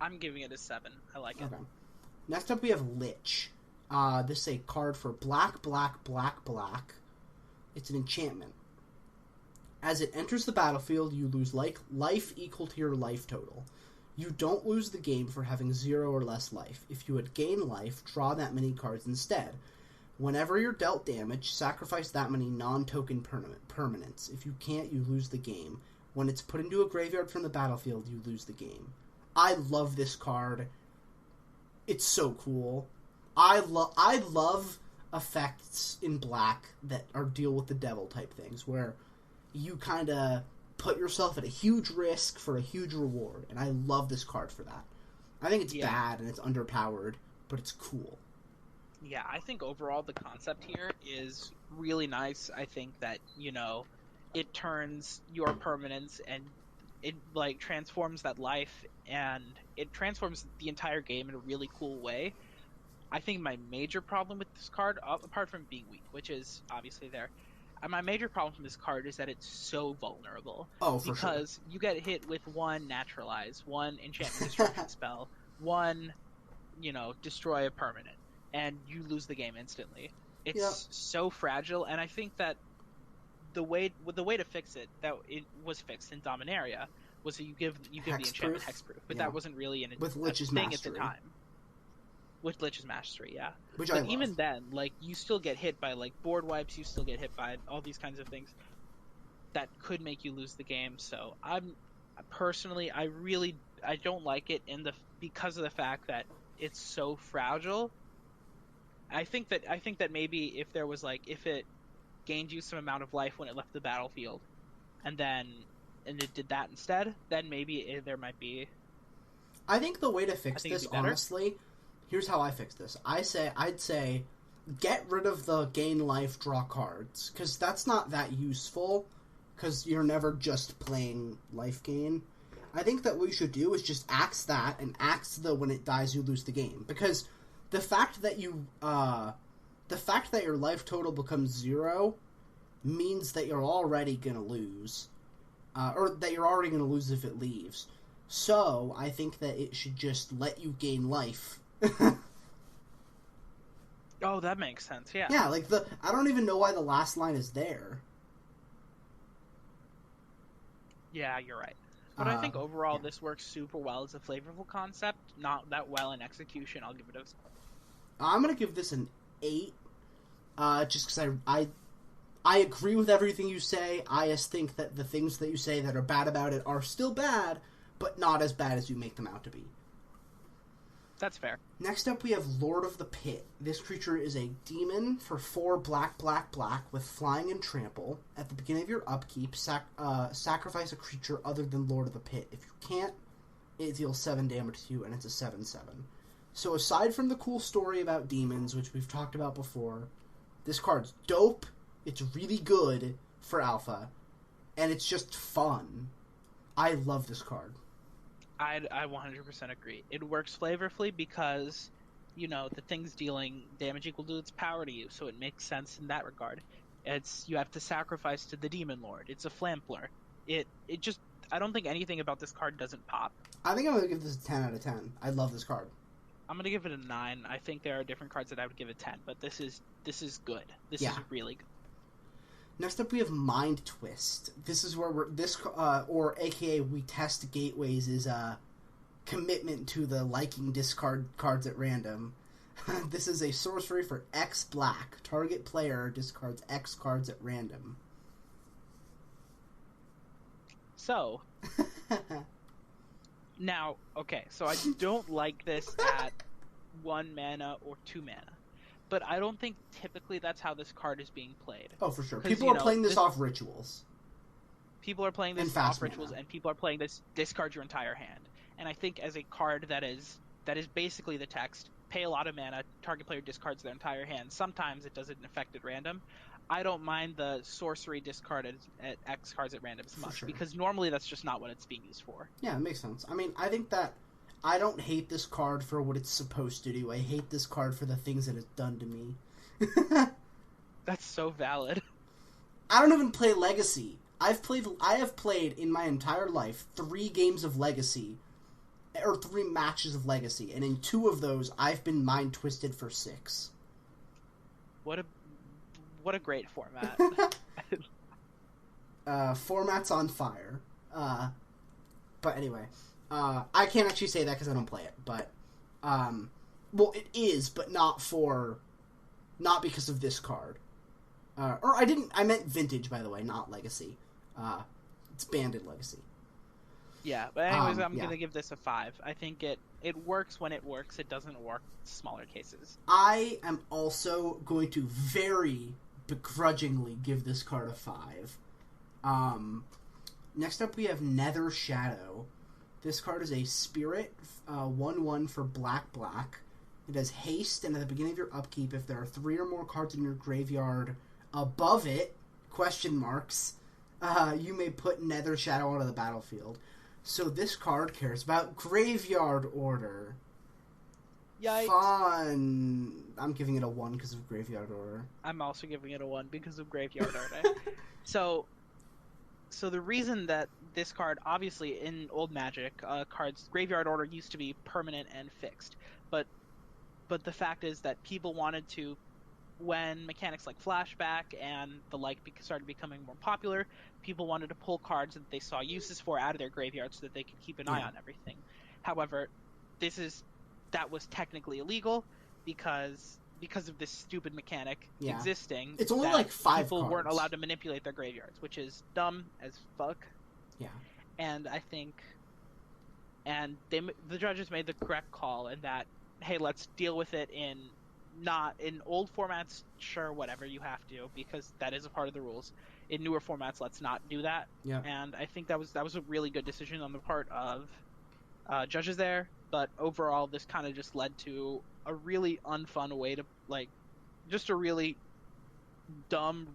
I'm giving it a 7. I like it. Okay. Next up, we have Lich. This is a card for black, black, black, black. It's an enchantment. As it enters the battlefield, you lose life equal to your life total. You don't lose the game for having 0 or less life. If you would gain life, draw that many cards instead. Whenever you're dealt damage, sacrifice that many non-token permanents. If you can't, you lose the game. When it's put into a graveyard from the battlefield, you lose the game. I love this card. It's so cool. I love effects in black that deal with the devil type things, where you kind of put yourself at a huge risk for a huge reward, and I love this card for that. I think it's bad and it's underpowered, but it's cool. Yeah, I think overall the concept here is really nice. I think that, it turns your permanence and it transforms that life, and it transforms the entire game in a really cool way. I think my major problem with this card, apart from being weak, which is obviously there, my major problem with this card is that it's so vulnerable. Oh, for sure. Because you get hit with one Naturalize, one Enchantment Destruction spell, one, destroy a permanent, and you lose the game instantly. It's so fragile, and I think that the way to fix it, that it was fixed in Dominaria, was that you give the enchantment hexproof, but that wasn't really a Lich's thing Mastery. at the time. With Lich's Mastery, yeah. But I love. Even then, you still get hit by board wipes, you still get hit by all these kinds of things that could make you lose the game. So I don't like it because of the fact that it's so fragile. I think that maybe if there was if it gained you some amount of life when it left the battlefield, and it did that instead, then maybe there might be. I think the way to fix this, honestly, here's how I fix this. I'd say get rid of the gain life, draw cards, because that's not that useful, because you're never just playing life gain. I think that what you should do is just axe that, and axe the when it dies you lose the game, because the fact that your life total becomes 0 means that you're already gonna lose, or that you're already gonna lose if it leaves. So I think that it should just let you gain life. Oh, that makes sense. Yeah. Yeah, like I don't even know why the last line is there. Yeah, you're right. But I think overall this works super well as a flavorful concept. Not that well in execution. I'll give it a. I'm gonna give this an 8, just because I agree with everything you say. I just think that the things that you say that are bad about it are still bad, but not as bad as you make them out to be. That's fair. Next up, we have Lord of the Pit. This creature is a demon for 4 black with flying and trample. At the beginning of your upkeep, sacrifice a creature other than Lord of the Pit. If you can't, it deals 7 damage to you, and it's a 7/7. So aside from the cool story about demons, which we've talked about before, this card's dope, it's really good for alpha, and it's just fun. I love this card. I 100% agree. It works flavorfully because, the thing's dealing damage equal to its power to you, so it makes sense in that regard. You have to sacrifice to the Demon Lord. It's a Flampler. It just, I don't think anything about this card doesn't pop. I think I'm going to give this a 10 out of 10. I love this card. I'm going to give it a 9. I think there are different cards that I would give a 10, but this is good. This is really good. Next up, we have Mind Twist. This is where or AKA we test gateways, is commitment to the liking discard cards at random. This is a sorcery for X black. Target player discards X cards at random. So, now, okay, so I don't like this at 1 mana or 2 mana. But I don't think typically that's how this card is being played. Oh, for sure. People are playing this off rituals. People are playing this off rituals, and people are playing this discard your entire hand. And I think as a card that is basically the text, pay a lot of mana, target player discards their entire hand. Sometimes it doesn't affect at random. I don't mind the sorcery discarded at X cards at random as much, because normally that's just not what it's being used for. Yeah, it makes sense. I mean, I think that I don't hate this card for what it's supposed to do. I hate this card for the things that it's done to me. That's so valid. I don't even play Legacy. I have played in my entire life 3 games of Legacy, or 3 matches of Legacy, and in 2 of those I've been mind twisted for 6. What a great format. Format's on fire. But anyway. I can't actually say that because I don't play it, but, well, it is, but not because of this card. I meant Vintage, by the way, not Legacy. It's Banded Legacy. Yeah, but anyways, I'm going to give this a 5. I think it works when it works. It doesn't work in smaller cases. I am also going to very begrudgingly give this card a 5. Next up we have Nether Shadow. This card is a spirit, 1/1 for black. It has haste, and at the beginning of your upkeep, if there are 3 or more cards in your graveyard above it, you may put Nether Shadow onto the battlefield. So this card cares about Graveyard Order. Yikes. Fun. I'm giving it a 1 because of Graveyard Order. I'm also giving it a 1 because of Graveyard Order. So the reason that this card, obviously in old Magic, cards Graveyard Order used to be permanent and fixed, but the fact is that people wanted to, when mechanics like Flashback and the like started becoming more popular, people wanted to pull cards that they saw uses for out of their graveyard so that they could keep an eye on everything. However, that was technically illegal because of this stupid mechanic existing. It's only like 5 people cards. Weren't allowed to manipulate their graveyards, which is dumb as fuck. Yeah. And I think, the judges made the correct call in that, hey, let's deal with it not in old formats. Sure, whatever, you have to, because that is a part of the rules. In newer formats, let's not do that. Yeah. And I think that was a really good decision on the part of judges there. But overall, this kind of just led to a really unfun way to, just a really dumb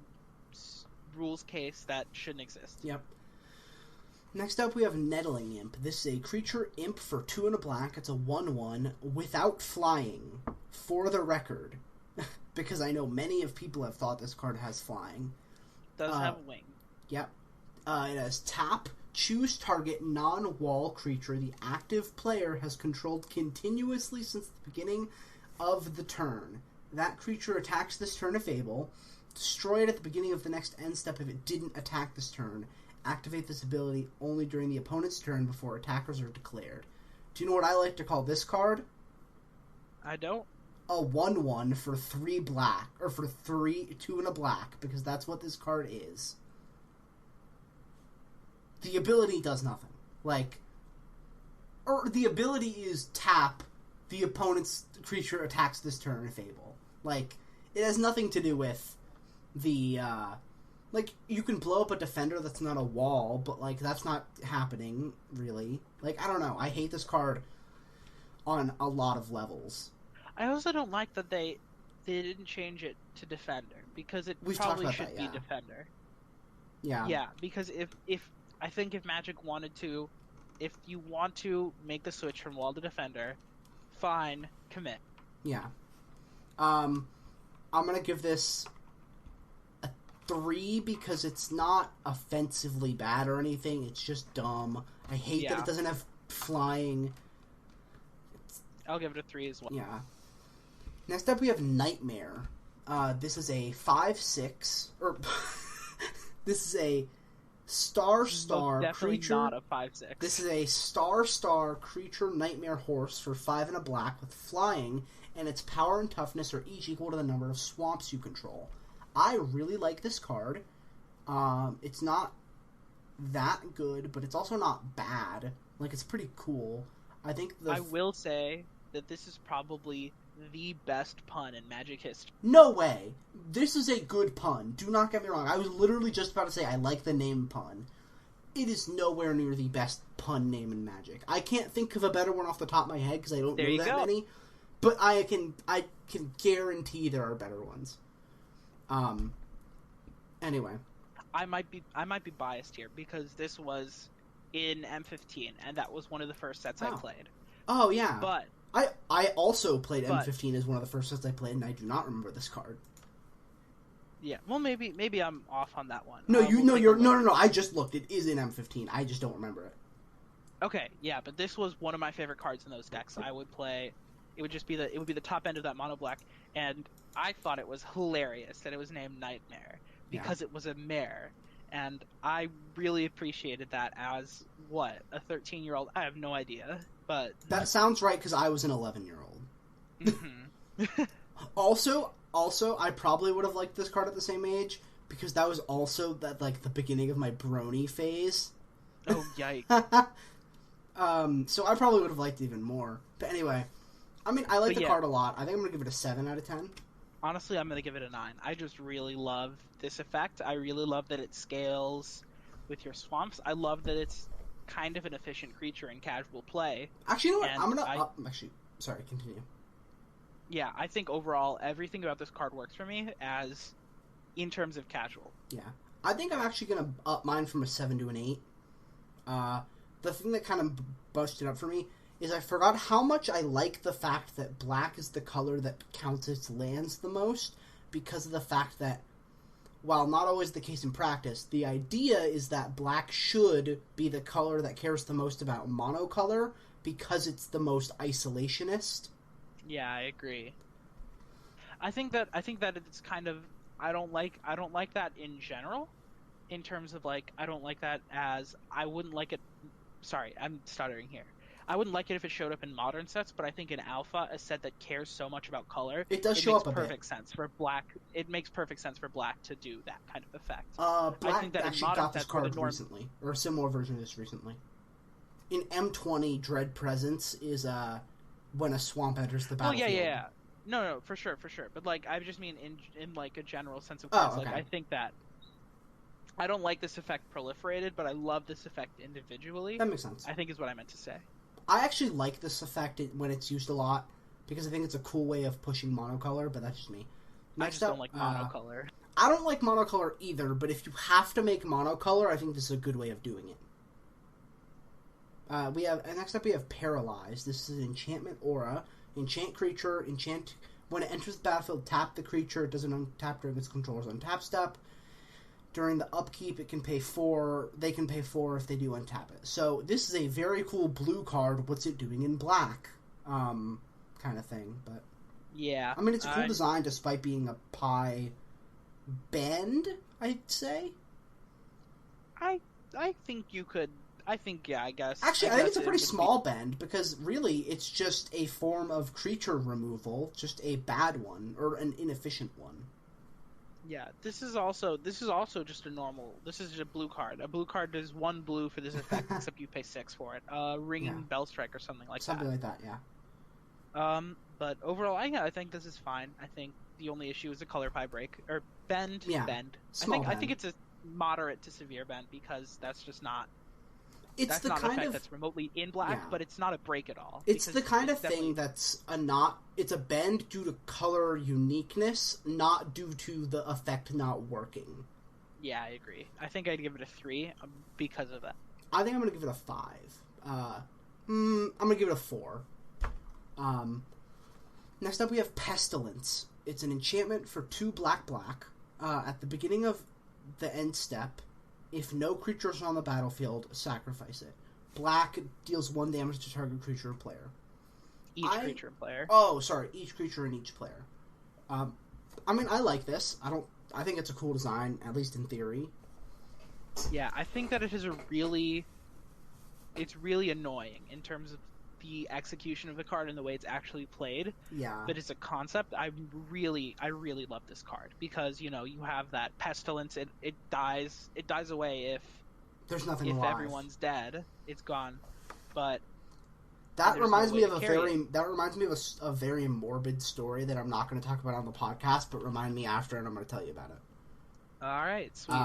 rules case that shouldn't exist. Yep. Next up, we have Nettling Imp. This is a creature imp for 2 and a black. It's a 1/1 without flying for the record, because I know many of people have thought this card has flying. Does have a wing. Yep. It has tap, choose target non-wall creature the active player has controlled continuously since the beginning of the turn. That creature attacks this turn if able. Destroy it at the beginning of the next end step if it didn't attack this turn. Activate this ability only during the opponent's turn before attackers are declared. Do you know what I like to call this card? I don't. A 1/1 for 3 black, or for 2 and a black, because that's what this card is. The ability does nothing. Or the ability is tap, the opponent's creature attacks this turn if able. It has nothing to do with the, you can blow up a defender that's not a wall, but, that's not happening, really. I don't know. I hate this card on a lot of levels. I also don't like that they didn't change it to defender, because We've probably talked should about be that, yeah. defender. Yeah. Yeah, because if I think if Magic wanted to, if you want to make the switch from wall to defender, fine, commit. Yeah. I'm gonna give this a 3 because it's not offensively bad or anything. It's just dumb. I hate that it doesn't have flying. I'll give it a 3 as well. Yeah. Next up, we have Nightmare. This is a 5/6, or this is a star Definitely creature. not a 5/6. This is a star creature Nightmare horse for 5 and a black with flying, and its power and toughness are each equal to the number of swamps you control. I really like this card. It's not that good, but it's also not bad. It's pretty cool. I think I will say that this is probably the best pun in Magic history. No way! This is a good pun. Do not get me wrong. I was literally just about to say I like the name pun. It is nowhere near the best pun name in Magic. I can't think of a better one off the top of my head because I don't know that many. But I can guarantee there are better ones. Anyway. I might be biased here because this was in M15 and that was one of the first sets I played. Oh yeah. But I also played M15 as one of the first sets I played, and I do not remember this card. Yeah, well, maybe I'm off on that one. No, no. I just looked. It is in M15. I just don't remember it. Okay, yeah, but this was one of my favorite cards in those decks. I would play. It would be the top end of that mono black, and I thought it was hilarious that it was named Nightmare because it was a mare, and I really appreciated that as a 13-year-old. I have no idea. But that sounds right because I was an 11-year-old. Mm-hmm. Also, I probably would have liked this card at the same age because that was also the beginning of my brony phase. Oh yikes! So I probably would have liked it even more. But anyway, I like the card a lot. I think I'm gonna give it a 7 out of 10. Honestly, I'm gonna give it a 9. I just really love this effect. I really love that it scales with your swamps. I love that it's kind of an efficient creature in casual play. Actually, you know what? Sorry, continue. Yeah, I think overall everything about this card works for me as in terms of casual. Yeah. I think I'm actually going to up mine from a 7 to an 8. The thing that kind of busted up for me is I forgot how much I like the fact that black is the color that counts its lands the most because of the fact that while not always the case in practice, the idea is that black should be the color that cares the most about monocolor because it's the most isolationist. Yeah, I agree. I think that it's kind of I don't like that in general. In terms of I don't like that as I wouldn't like it. Sorry, I'm stuttering here. I wouldn't like it if it showed up in modern sets, but I think in Alpha, a set that cares so much about color, it show up a bit. Perfect sense for black. It makes perfect sense for black to do that kind of effect. Black I think that actually got this card recently, or a similar version of this recently. In M20, Dread Presence is when a swamp enters the battlefield. Oh yeah. No, for sure. But I just mean in a general sense of cards. Okay. I think that I don't like this effect proliferated, but I love this effect individually. That makes sense. I think is what I meant to say. I actually like this effect when it's used a lot because I think it's a cool way of pushing monocolor, but that's just me. Next I just don't like monocolor. I don't like monocolor either, but if you have to make monocolor, I think this is a good way of doing it. Next up we have Paralyzed. This is an enchantment aura. Enchant creature, enchant... When it enters the battlefield, tap the creature. It doesn't untap during its controller's untap step. During the upkeep, it can pay 4. They can pay 4 if they do untap it. So this is a very cool blue card. What's it doing in black? Kind of thing. But yeah, I mean, it's a cool design despite being a pie bend, I'd say. I think you could... I think, yeah, I guess. Actually, I think it's a pretty small bend, because really it's just a form of creature removal, just a bad one, or an inefficient one. Yeah, this is also just a normal... This is just a blue card. A blue card does 1 blue for this effect, except you pay 6 for it. Ringing Bellstrike or something like that. Something like that, yeah. But overall, I think this is fine. I think the only issue is a color pie break. Or bend. Yeah, bend. small bend. I think it's a moderate to severe bend, because that's just not... It's that's the not kind an effect of that's remotely in black, yeah. but it's not a break at all. It's the kind of thing that's it's a bend due to color uniqueness, not due to the effect not working. Yeah, I agree. I think I'd give it a 3 because of that. I think I'm going to give it a 5. I'm going to give it a 4. Next up we have Pestilence. It's an enchantment for 2 black. At the beginning of the end step, if no creatures are on the battlefield, sacrifice it. Black deals 1 damage to target creature or player. Each creature and player. Oh, sorry. Each creature and each player. I mean, I like this. I think it's a cool design, at least in theory. Yeah, I think that it is it's really annoying in terms of the execution of the card and the way it's actually played. Yeah. But as a concept, I really love this card, because, you have that Pestilence, it dies away if there's nothing if alive. Everyone's dead, it's gone. But that reminds me of a very morbid story that I'm not going to talk about on the podcast, but remind me after and I'm going to tell you about it. All right, sweet.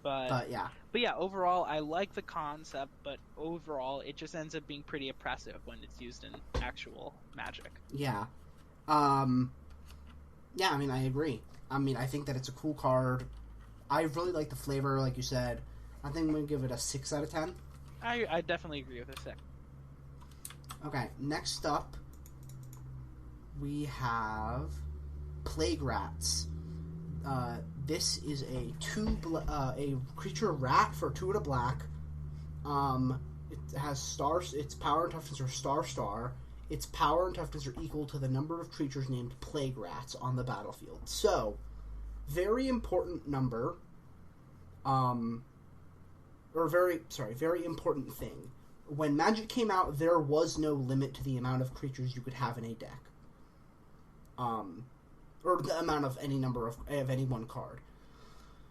But yeah. But yeah, overall, I like the concept, but overall, it just ends up being pretty oppressive when it's used in actual Magic. Yeah. Yeah, I mean, I agree. I mean, I think that it's a cool card. I really like the flavor, like you said. I think I'm going to give it a 6 out of 10. I definitely agree with a 6. Okay, next up, we have Plague Rats. This is a creature rat for 2 and a black. It has stars. Its power and toughness are star. Its power and toughness are equal to the number of creatures named Plague Rats on the battlefield. So, very important number. Very important thing. When Magic came out, there was no limit to the amount of creatures you could have in a deck. Or the amount of any number of any one card.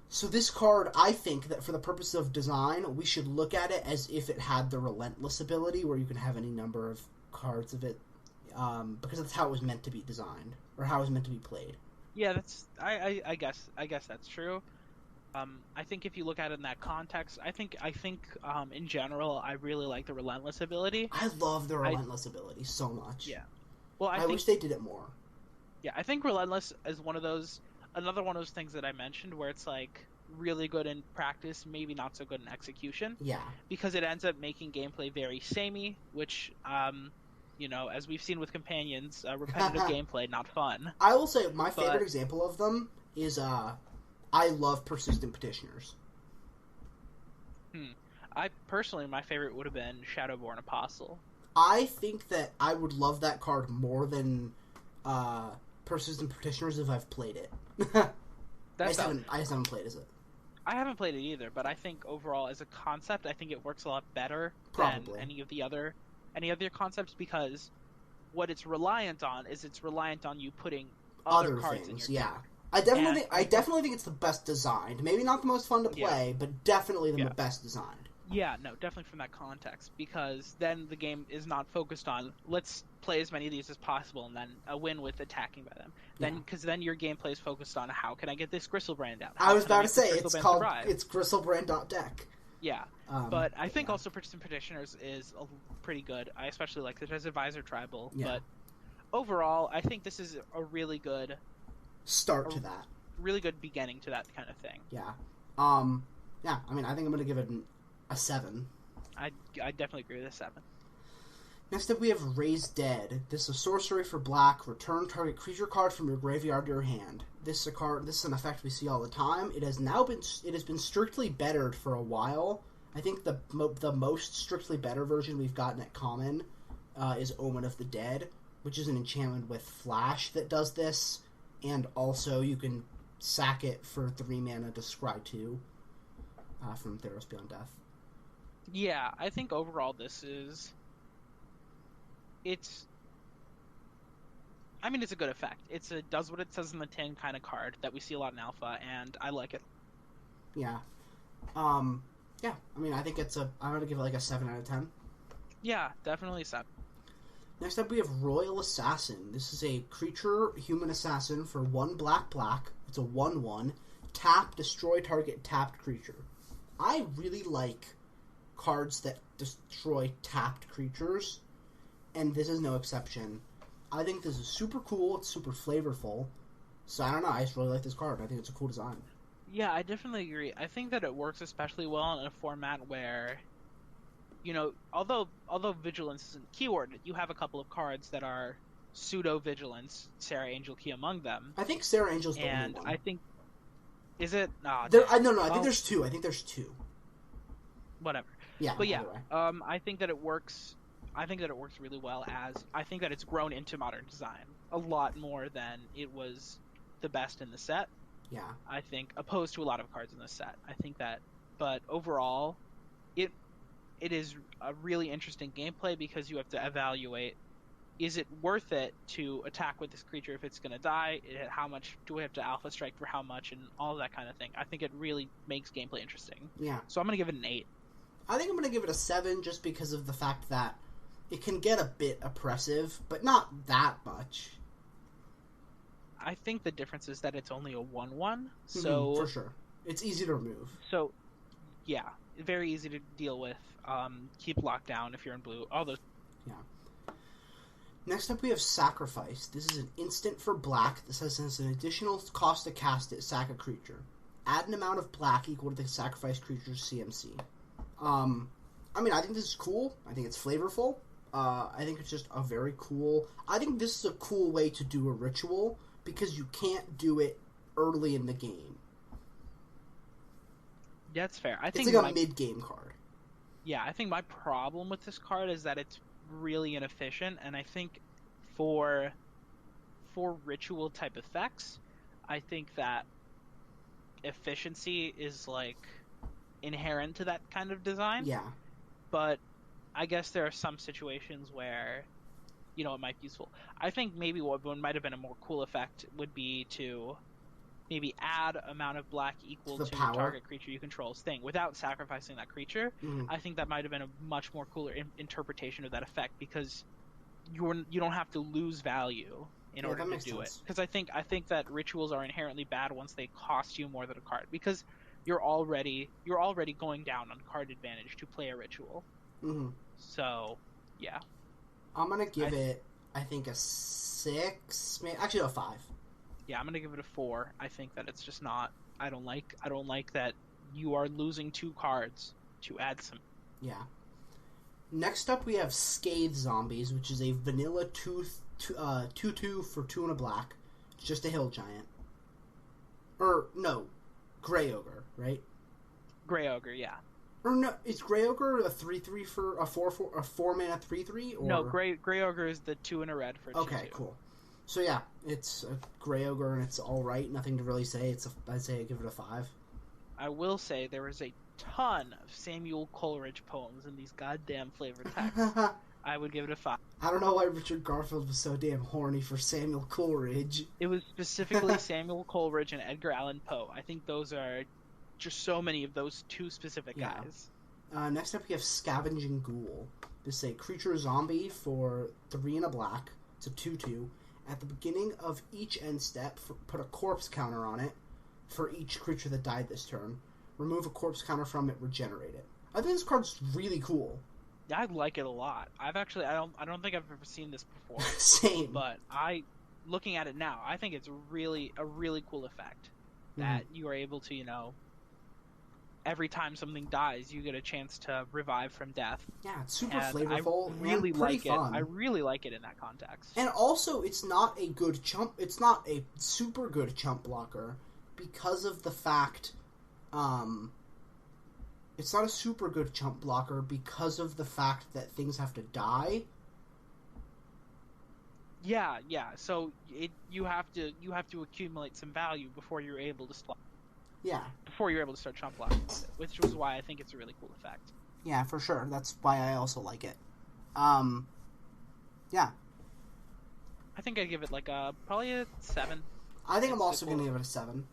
So this card, I think that for the purpose of design, we should look at it as if it had the Relentless ability, where you can have any number of cards of it, because that's how it was meant to be designed, or how it was meant to be played. Yeah, I guess that's true. I think if you look at it in that context, I think in general, I really like the Relentless ability. I love the Relentless ability so much. Yeah. Well, I wish they did it more. Yeah, I think Relentless is another one of those things that I mentioned where it's like really good in practice, maybe not so good in execution. Yeah. Because it ends up making gameplay very samey, which, as we've seen with Companions, repetitive gameplay, not fun. I will say my favorite example of them is I love Persistent Petitioners. My favorite would have been Shadowborn Apostle. I think that I would love that card more than Persistent Petitioners if I've played it. I just haven't played as it. I haven't played it either, but I think overall as a concept, I think it works a lot better than any of the other concepts, because what it's reliant on is you putting other cards things, in your yeah. deck. I definitely think it's the best designed. Maybe not the most fun to play, but definitely the best designed. Yeah, no, definitely from that context, because then the game is not focused on let's play as many of these as possible and then a win with attacking by them. Because then your gameplay is focused on how can I get this Griselbrand down. I was about to say it's Griselbrand.deck. Yeah, but I think also Persistent Petitioners is pretty good. I especially like the Advisor Tribal. Yeah. But overall, I think this is a really good start to that. Really good beginning to that kind of thing. Yeah. Yeah, I mean, I think I'm going to give it a 7. I definitely agree with a 7. Next up, we have Raise Dead. This is a sorcery for black. Return target creature card from your graveyard to your hand. This is an effect we see all the time. It has been strictly bettered for a while. I think the most strictly better version we've gotten at common is Omen of the Dead, which is an enchantment with flash that does this, and also you can sack it for 3 mana to scry 2 from Theros Beyond Death. Yeah, I think overall it's a good effect. It does what it says in the tin kind of card that we see a lot in Alpha, and I like it. Yeah. Yeah, I mean, I think I'm going to give it like a 7 out of 10. Yeah, definitely 7. Next up, we have Royal Assassin. This is a creature human assassin for 1 black. It's a 1/1. Tap, destroy target tapped creature. I really like cards that destroy tapped creatures, and this is no exception. I think this is super cool. It's super flavorful. So I don't know. I just really like this card. I think it's a cool design. Yeah, I definitely agree. I think that it works especially well in a format where, although vigilance isn't keyword, you have a couple of cards that are pseudo vigilance. Serra Angel Key among them. I think Serra Angel's the only one. And I think, is it? I think there's 2. I think there's 2. Whatever. Yeah. But yeah, I think that it works. I think that it works really well I think that it's grown into Modern Design a lot more than it was the best in the set. Yeah. I think, opposed to a lot of cards in the set. I think that, but overall, it is a really interesting gameplay because you have to evaluate, is it worth it to attack with this creature if it's going to die? How much do we have to alpha strike for how much, and all that kind of thing. I think it really makes gameplay interesting. Yeah. So I'm going to give it an 8. I think I'm going to give it a 7 just because of the fact that it can get a bit oppressive, but not that much. I think the difference is that it's only a 1/1, so... For sure. It's easy to remove. So, yeah, very easy to deal with. Keep locked down if you're in blue. All those... Yeah. Next up we have Sacrifice. This is an instant for black. This has an additional cost to cast it, sack a creature. Add an amount of black equal to the sacrifice creature's CMC. I mean, I think this is cool. I think it's flavorful. I think it's just a very cool... I think this is a cool way to do a ritual because you can't do it early in the game. That's fair. It's like a mid-game card. Yeah, I think my problem with this card is that it's really inefficient, and I think for ritual type effects, I think that efficiency is inherent to that kind of design. Yeah. But I guess there are some situations where it might be useful. I think maybe what might have been a more cool effect would be to maybe add amount of black equal to the target creature you control's thing without sacrificing that creature. I think that might have been a much more cooler interpretation of that effect because you don't have to lose value in order to do it. Because I think that rituals are inherently bad once they cost you more than a card because you're already going down on card advantage to play a ritual. So, yeah. I'm gonna give it, I think, a 6, actually a 5. Yeah, I'm gonna give it a 4. I think that it's just not. I don't like that you are losing 2 cards to add some. Yeah. Next up, we have Scathe Zombies, which is a vanilla 2/2 for 2 and a black. It's just a hill giant. Or no, Grey Ogre, right? Grey Ogre, yeah. Or no, is Grey Ogre a 3/3 for a 4 mana 3/3? Or... No, Grey Ogre is the 2 and a red for 2/2. Okay, cool. So yeah, it's a Grey Ogre and it's all right. Nothing to really say. I'd say I give it a 5. I will say there is a ton of Samuel Coleridge poems in these goddamn flavored texts. I would give it a 5. I don't know why Richard Garfield was so damn horny for Samuel Coleridge. It was specifically Samuel Coleridge and Edgar Allan Poe. I think those are just so many of those 2 specific guys. Next up we have Scavenging Ghoul. This is a creature zombie for 3 and a black. It's a 2/2. At the beginning of each end step, put a corpse counter on it for each creature that died this turn. Remove a corpse counter from it, regenerate it. I think this card's really cool. I like it a lot. I don't think I've ever seen this before. Same. But looking at it now, I think it's a really cool effect that you are able to, every time something dies, you get a chance to revive from death. Yeah, it's super And flavorful. I really and pretty like fun. it. I really like it in that context. And also, it's not a good chump. It's not a super good chump blocker because of the fact. It's not a super good chump blocker because of the fact that things have to die. Yeah. So you have to accumulate some value before you're able to start. Yeah. Before you're able to start chump blocking, which was why I think it's a really cool effect. Yeah, for sure. That's why I also like it. Yeah. I think I'd give it like probably a 7. I think I'm also going to give it a 7.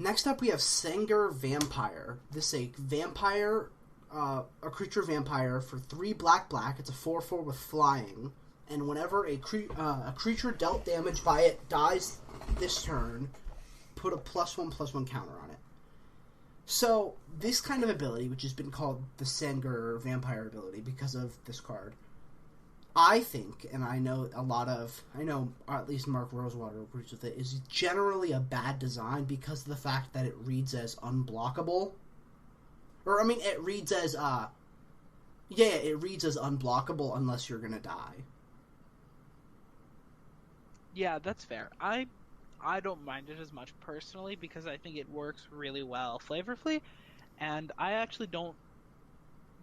Next up, we have Sengir Vampire. This is a vampire, a creature vampire for 3 black. It's a 4/4 with flying. And whenever a creature dealt damage by it dies this turn, put a +1/+1 counter on it. So, this kind of ability, which has been called the Sengir Vampire ability because of this card, I think, and I know at least Mark Rosewater agrees with it, is generally a bad design because of the fact that it reads as unblockable. Or, I mean, it reads as, it reads as unblockable unless you're gonna die. Yeah, that's fair. I don't mind it as much personally because I think it works really well flavorfully, and I actually don't,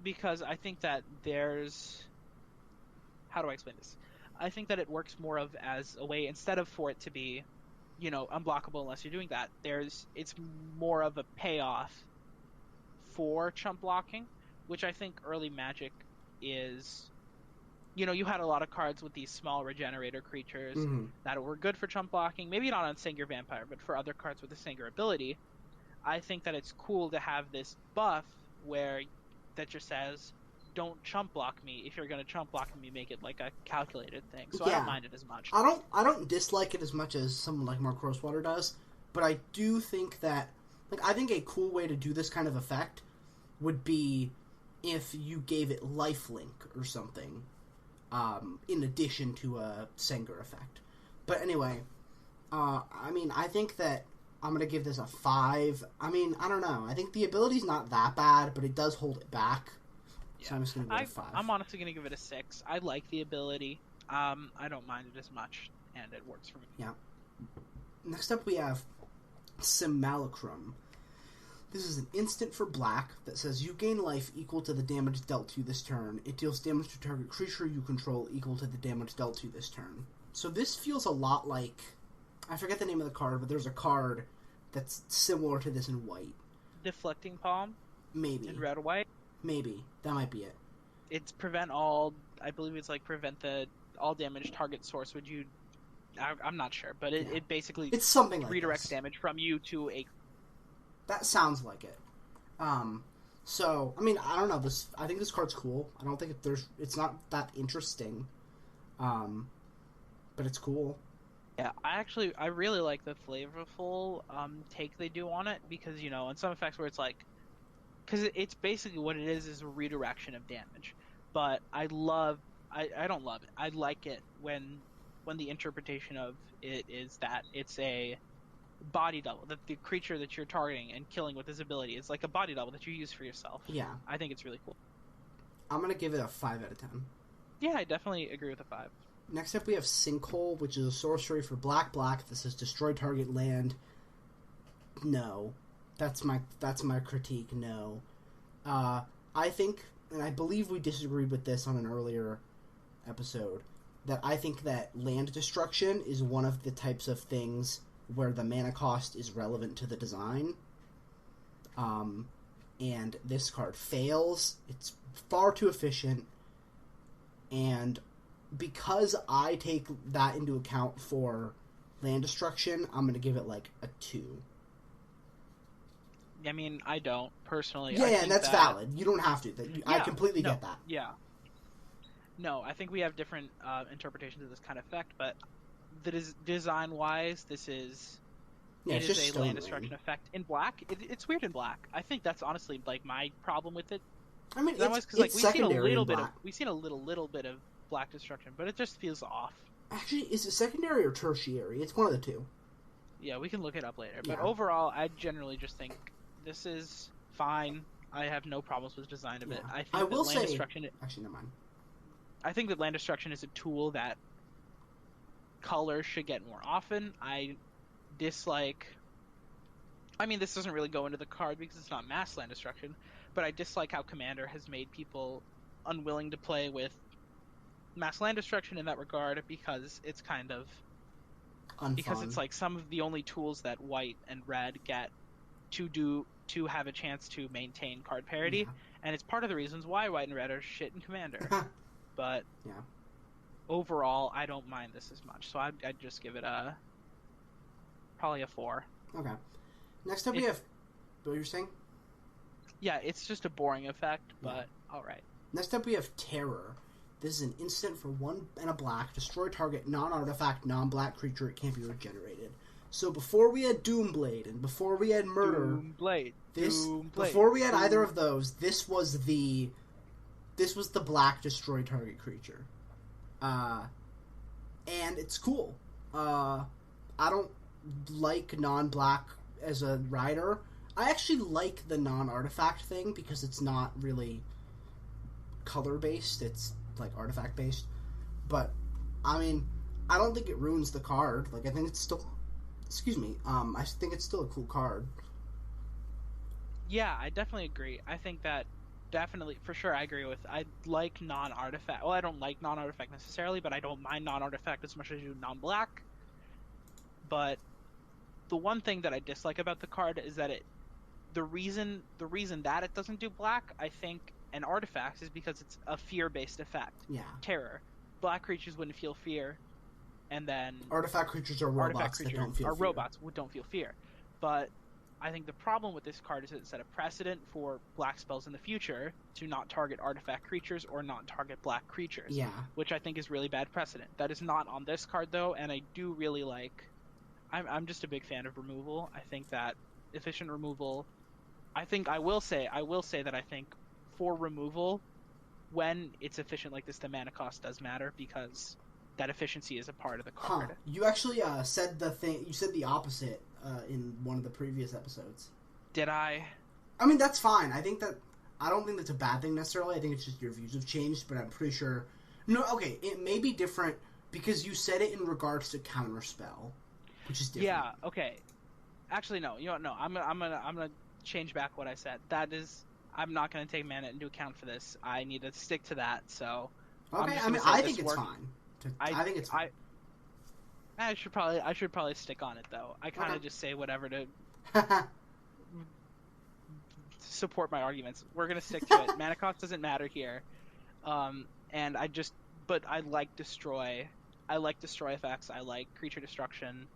because I think that there's, how do I explain this? I think that it works more of as a way, instead of for it to be, unblockable unless you're doing that, it's more of a payoff for chump blocking, which I think early Magic is, you had a lot of cards with these small regenerator creatures that were good for chump blocking, maybe not on Sengir Vampire, but for other cards with the Sengir ability. I think that it's cool to have this buff that just says, don't chump block me. If you're going to chump block me, make it like a calculated thing. So I don't mind it as much. I don't dislike it as much as someone like Mark Rosewater does, but I do think that, I think a cool way to do this kind of effect would be if you gave it lifelink or something, in addition to a Sengir effect. But anyway, I think that I'm going to give this a 5. I don't know. I think the ability's not that bad, but it does hold it back. Yeah. So I'm just going to give it a 5. I'm honestly going to give it a 6. I like the ability. I don't mind it as much, and it works for me. Yeah. Next up we have Simulacrum. This is an instant for black that says you gain life equal to the damage dealt to you this turn. It deals damage to target creature you control equal to the damage dealt to you this turn. So this feels a lot like, I forget the name of the card, but there's a card that's similar to this in white. Deflecting Palm? Maybe. In red or white? Maybe. That might be it. It's prevent all, I believe it's like prevent the all damage target source. I'm not sure, but it basically it's something like redirects this. Damage from you to a... That sounds like it. So, I don't know. I think this card's cool. I don't think it's not that interesting. But it's cool. Yeah, I really like the flavorful take they do on it because, on some effects where it's like, because it's basically what it is a redirection of damage. But I don't love it. I like it when the interpretation of it is that it's a body double, that the creature that you're targeting and killing with this ability is like a body double that you use for yourself. Yeah. I think it's really cool. I'm going to give it a 5 out of 10. Yeah, I definitely agree with a 5. Next up we have Sinkhole, which is a sorcery for black that says destroy target land. No. That's my critique, no. I think, and I believe we disagreed with this on an earlier episode, that I think that land destruction is one of the types of things where the mana cost is relevant to the design. And this card fails. It's far too efficient. And because I take that into account for land destruction, I'm going to give it like a 2. I don't, personally. Yeah, and that's valid. You don't have to. I completely get that. Yeah. No, I think we have different interpretations of this kind of effect, but design-wise, this is... Yeah, it it's is just a land destruction effect. In black, it's weird in black. I think that's honestly like my problem with it. It's secondary in black. We've seen a little bit of black destruction, but it just feels off. Actually, is it secondary or tertiary? It's one of the two. Yeah, we can look it up later. But overall, I generally just think This is fine. I have no problems with the design of it. Yeah. I think I will that land say, destruction. actually, never mind. I think that land destruction is a tool that colors should get more often. I dislike. I mean, this doesn't really go into the card because it's not mass land destruction, but I dislike how Commander has made people unwilling to play with mass land destruction in that regard because it's kind of because it's Unfun. like some of the only tools that white and red get to have a chance to maintain card parity, Yeah. and it's part of the reasons why white and red are shit in Commander. But Yeah. overall, I don't mind this as much, so I'd just give it probably a 4. Okay. Next up, we have. What you're saying? Yeah, it's just a boring effect, but all right. Next up, we have Terror. This is an instant for 1 and a black. Destroy target non-artifact, non-black creature. It can't be regenerated. So before we had Doomblade and before we had Murder, Doomblade. Before we had either of those, this was the black destroy target creature. And it's cool. I don't like non-black as a rider. I actually like the non-artifact thing because it's not really color-based. It's like artifact-based. But, I mean, I don't think it ruins the card. Like, I think it's still... Excuse me. I think it's still a cool card. Yeah, I definitely agree. I think that definitely, for sure, I agree with. I like non-artifact. Well, I don't like non-artifact necessarily, but I don't mind non-artifact as much as you do non-black. But the one thing that I dislike about the card is that the reason that it doesn't do black, I think, and artifacts is because it's a fear-based effect. Yeah. Terror. Black creatures wouldn't feel fear, and then artifact creatures are robots that don't feel fear. Robots who don't feel fear. But I think the problem with this card is it set a precedent for black spells in the future to not target artifact creatures or not target black creatures. Yeah. Which I think is really bad precedent. That is not on this card though, and I do really like. I'm just a big fan of removal. I think that efficient removal. I will say that I think for removal, when it's efficient like this, the mana cost does matter because that efficiency is a part of the card. You actually said the thing. You said the opposite in one of the previous episodes. Did I? I mean, that's fine. I don't think that's a bad thing necessarily. I think it's just your views have changed, but I'm pretty sure. No, okay, it may be different because you said it in regards to counterspell, which is different. Yeah. Okay. Actually, no. You know what? No. I'm gonna change back what I said. That is, I'm not gonna take mana into account for this. I need to stick to that. So. Okay. I mean, I think it's fine. I think it's fine. I should probably stick on it though. I kind of just say whatever to support my arguments. We're gonna stick to it. Mana cost doesn't matter here, and but I like destroy. I like destroy effects. I like creature destruction.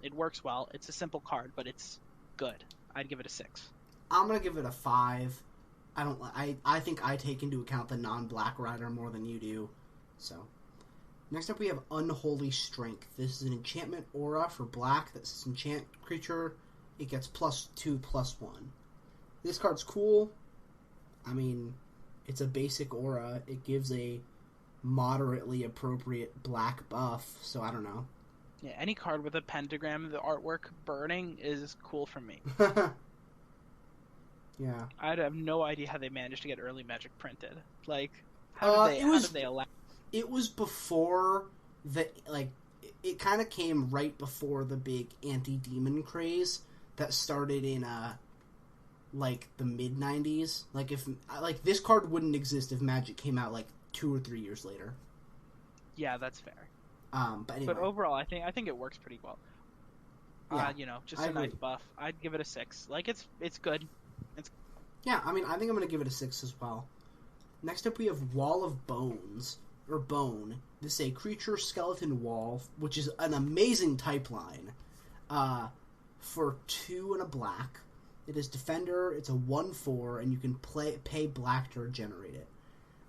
It works well. It's a simple card, but it's good. I'd give it a 6. I'm gonna give it a 5. I think I take into account the non-black rider more than you do. So. Next up we have Unholy Strength. This is an enchantment aura for black that says enchant creature. It gets +2/+1. This card's cool. I mean, it's a basic aura. It gives a moderately appropriate black buff, so I don't know. Yeah, any card with a pentagram of the artwork burning is cool for me. Yeah. I'd have no idea how they managed to get early magic printed. Like, how did they allow... It was before it kind of came right before the big anti-demon craze that started in the mid 90s. If this card wouldn't exist if Magic came out 2 or 3 years later. Yeah, that's fair. But anyway. But overall, I think it works pretty well. Yeah, just a nice buff. I'd give it a 6. It's good. Yeah, I mean, I think I'm gonna give it a 6 as well. Next up, we have Wall of Bones. Or Bone. This is a creature skeleton wall, which is an amazing type line. For 2 and a black. It is Defender, it's a 1/4, and you can pay black to regenerate it.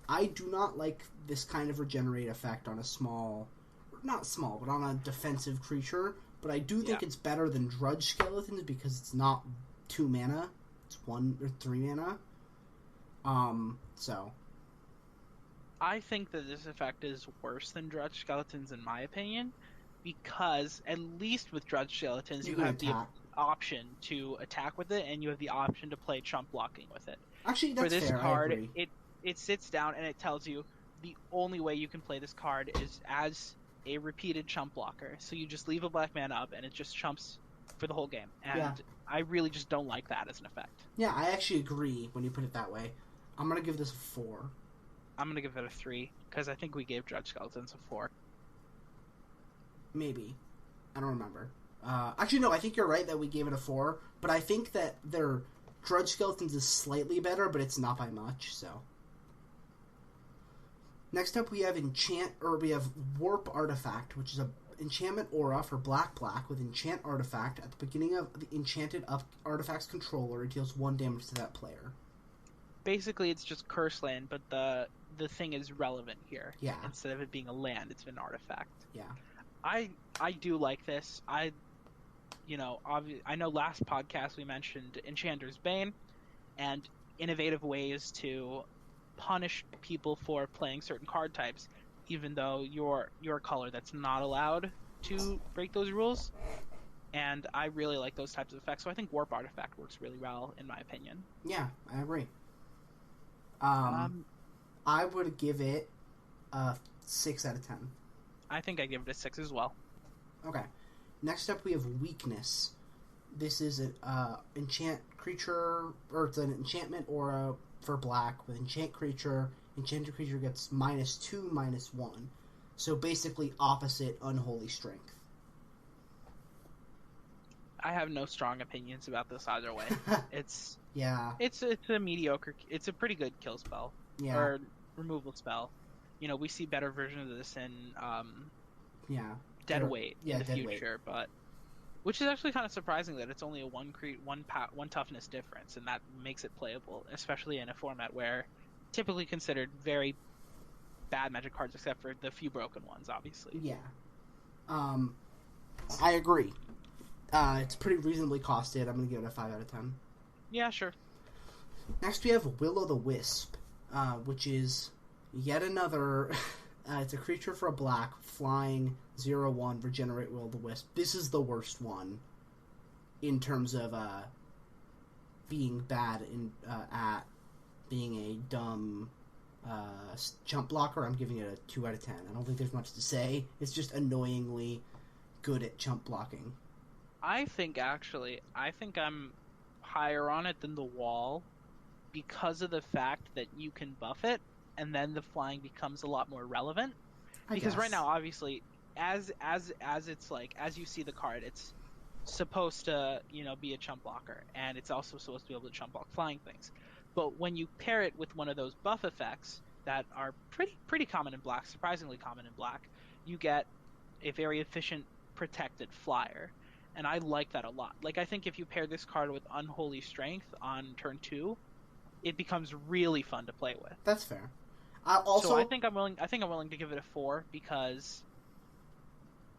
I do not like this kind of regenerate effect on but on a defensive creature, but I do think it's better than Drudge Skeletons because it's not 2 mana, it's 1 or 3 mana. So... I think that this effect is worse than Drudge Skeletons in my opinion, because at least with Drudge Skeletons you have option to attack with it, and you have the option to play chump blocking with it. Actually, For that's this fair. I card, agree. it sits down and it tells you the only way you can play this card is as a repeated chump blocker. So you just leave a black mana up and it just chumps for the whole game. And Yeah. I really just don't like that as an effect. Yeah, I actually agree when you put it that way. I'm gonna give this a 4. I'm gonna give it a 3 because I think we gave Judge Skeletons a 4. Maybe. I don't remember. Actually, no, I think you're right that we gave it a 4, but I think that their Drudge Skeletons is slightly better, but it's not by much, so. Next up, we have Warp Artifact, which is a enchantment aura for black with Enchant Artifact. At the beginning of the enchanted artifact's controller, it deals 1 damage to that player. Basically, it's just Curse Land, but the thing is relevant here. Yeah. Instead of it being a land, it's an artifact. Yeah. I do like this. I know last podcast we mentioned Enchanter's Bane and innovative ways to punish people for playing certain card types, even though you're a color that's not allowed to break those rules. And I really like those types of effects, so I think Warp Artifact works really well, in my opinion. Yeah, I agree. I would give it a 6 out of 10. I think I give it a 6 as well. Okay. Next up, we have Weakness. This is an enchant creature, or it's an enchantment aura for black with enchant creature. Enchanted creature gets -2, -1. So basically opposite Unholy Strength. I have no strong opinions about this either way. It's a mediocre. It's a pretty good kill spell or removal spell. You know, we see better versions of this in Deadweight in the future, but which is actually kind of surprising that it's only a one toughness difference, and that makes it playable, especially in a format where typically considered very bad Magic cards, except for the few broken ones, obviously. Yeah, I agree. It's pretty reasonably costed. I'm gonna give it a 5 out of 10. Yeah, sure. Next, we have Will-O-the-Wisp, which is yet another. It's a creature for a black, flying, 0/1, regenerate Will-O-the-Wisp. This is the worst one in terms of being bad at being a dumb jump blocker. I'm giving it a 2 out of 10. I don't think there's much to say. It's just annoyingly good at jump blocking. I think I'm higher on it than the wall because of the fact that you can buff it, and then the flying becomes a lot more relevant. Because right now, obviously, as it's like, as you see the card, it's supposed to, be a chump blocker, and it's also supposed to be able to chump block flying things. But when you pair it with one of those buff effects that are pretty common in black, surprisingly common in black, you get a very efficient protected flyer. And I like that a lot. Like, I think if you pair this card with Unholy Strength on turn 2, it becomes really fun to play with. That's fair. So I think I'm willing to give it a 4 because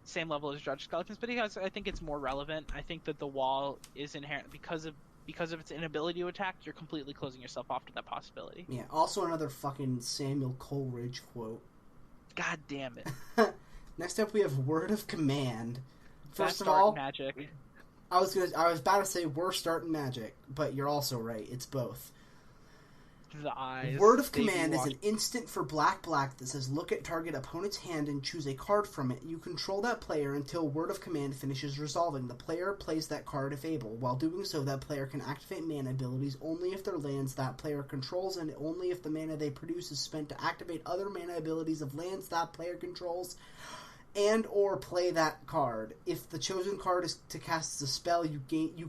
same level as Judge Skeletons, but because I think it's more relevant. I think that the wall is inherent because of its inability to attack. You're completely closing yourself off to that possibility. Yeah. Also, another fucking Samuel Coleridge quote. God damn it. Next up, we have Word of Command. First Best of all, Magic. I was about to say worst art in Magic, but you're also right. It's both. The eyes. Word of Command is an instant for black that says look at target opponent's hand and choose a card from it. You control that player until Word of Command finishes resolving. The player plays that card if able. While doing so, that player can activate mana abilities only if their lands that player controls and only if the mana they produce is spent to activate other mana abilities of lands that player controls and or play that card. If the chosen card is to cast a spell, you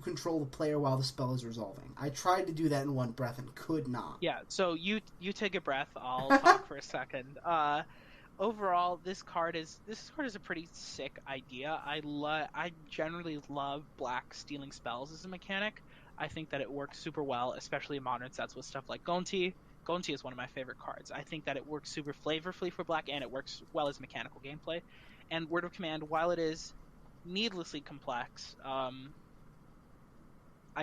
control the player while the spell is resolving. I tried to do that in one breath and could not. Yeah, so you take a breath, I'll talk for a second. Overall, this card is a pretty sick idea. I generally love black stealing spells as a mechanic. I think that it works super well, especially in modern sets with stuff like Gonti. Gonti is one of my favorite cards. I think that it works super flavorfully for black, and it works well as mechanical gameplay. And Word of Command, while it is needlessly complex, I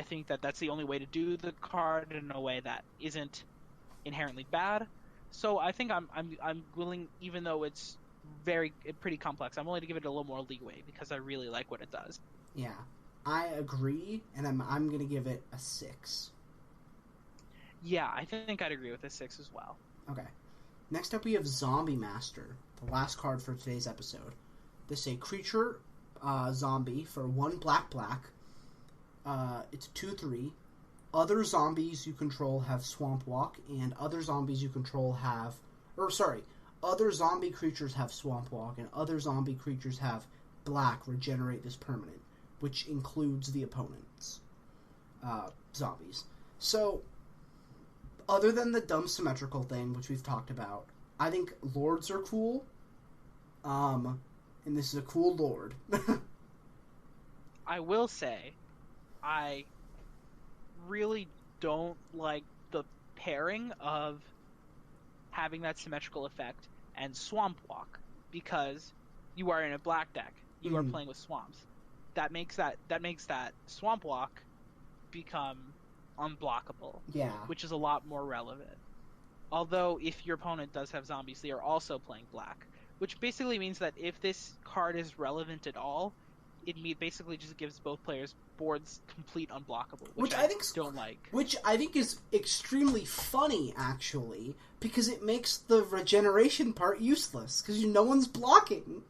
think that that's the only way to do the card in a way that isn't inherently bad. So I think I'm willing, even though it's pretty complex, I'm willing to give it a little more leeway because I really like what it does. Yeah. I agree, and I'm going to give it a 6. Yeah, I think I'd agree with a 6 as well. Okay. Next up, we have Zombie Master, the last card for today's episode. This is a creature zombie for 1 black. It's 2/3. Other zombies you control have Swamp Walk, and other zombies you control have... other zombie creatures have Swamp Walk, and other zombie creatures have black, regenerate this permanent, which includes the opponent's zombies. So, other than the dumb symmetrical thing, which we've talked about, I think lords are cool. And this is a cool lord. I will say, I really don't like the pairing of having that symmetrical effect and Swamp Walk, because you are in a black deck. You are playing with swamps. That makes that Swamp Walk become unblockable. Yeah. Which is a lot more relevant. Although, if your opponent does have zombies, they are also playing black. Which basically means that if this card is relevant at all, it basically just gives both players boards complete unblockable, which I don't like. Which I think is extremely funny, actually, because it makes the regeneration part useless, because no one's blocking.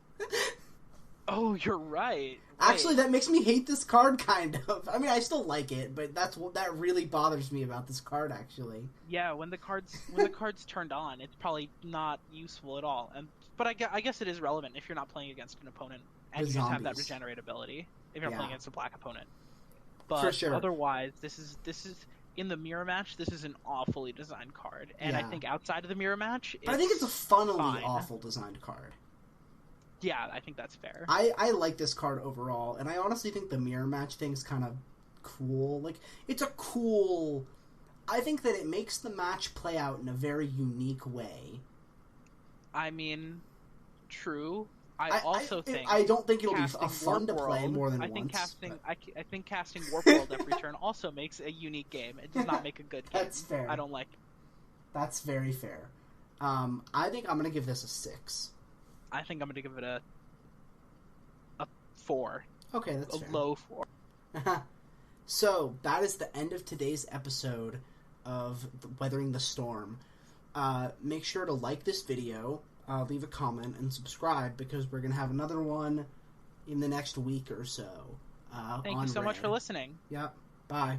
Oh, you're right. Actually, that makes me hate this card, kind of. I mean, I still like it, but that really bothers me about this card, actually. Yeah, when the card's turned on, it's probably not useful at all. But I guess it is relevant if you're not playing against an opponent and you just have that regenerate ability. If you're not playing against a black opponent, but for sure. Otherwise, this is in the mirror match. This is an awfully designed card, and I think outside of the mirror match, I think it's a funnily awful designed card. Yeah, I think that's fair. I like this card overall, and I honestly think the mirror match thing's kind of cool. Like, it's a cool... I think that it makes the match play out in a very unique way. I mean, true. I also think... I don't think it'll be fun to play more than once. I think casting Warp World every turn also makes a unique game. It does not make a good game. That's fair. I don't like it. That's very fair. I think I'm going to give this a 6. I think I'm going to give it a 4. Okay, that's fair. A low 4. So, that is the end of today's episode of Weathering the Storm. Make sure to like this video, leave a comment, and subscribe, because we're going to have another one in the next week or so. Thank you so much for listening. Yep. Bye.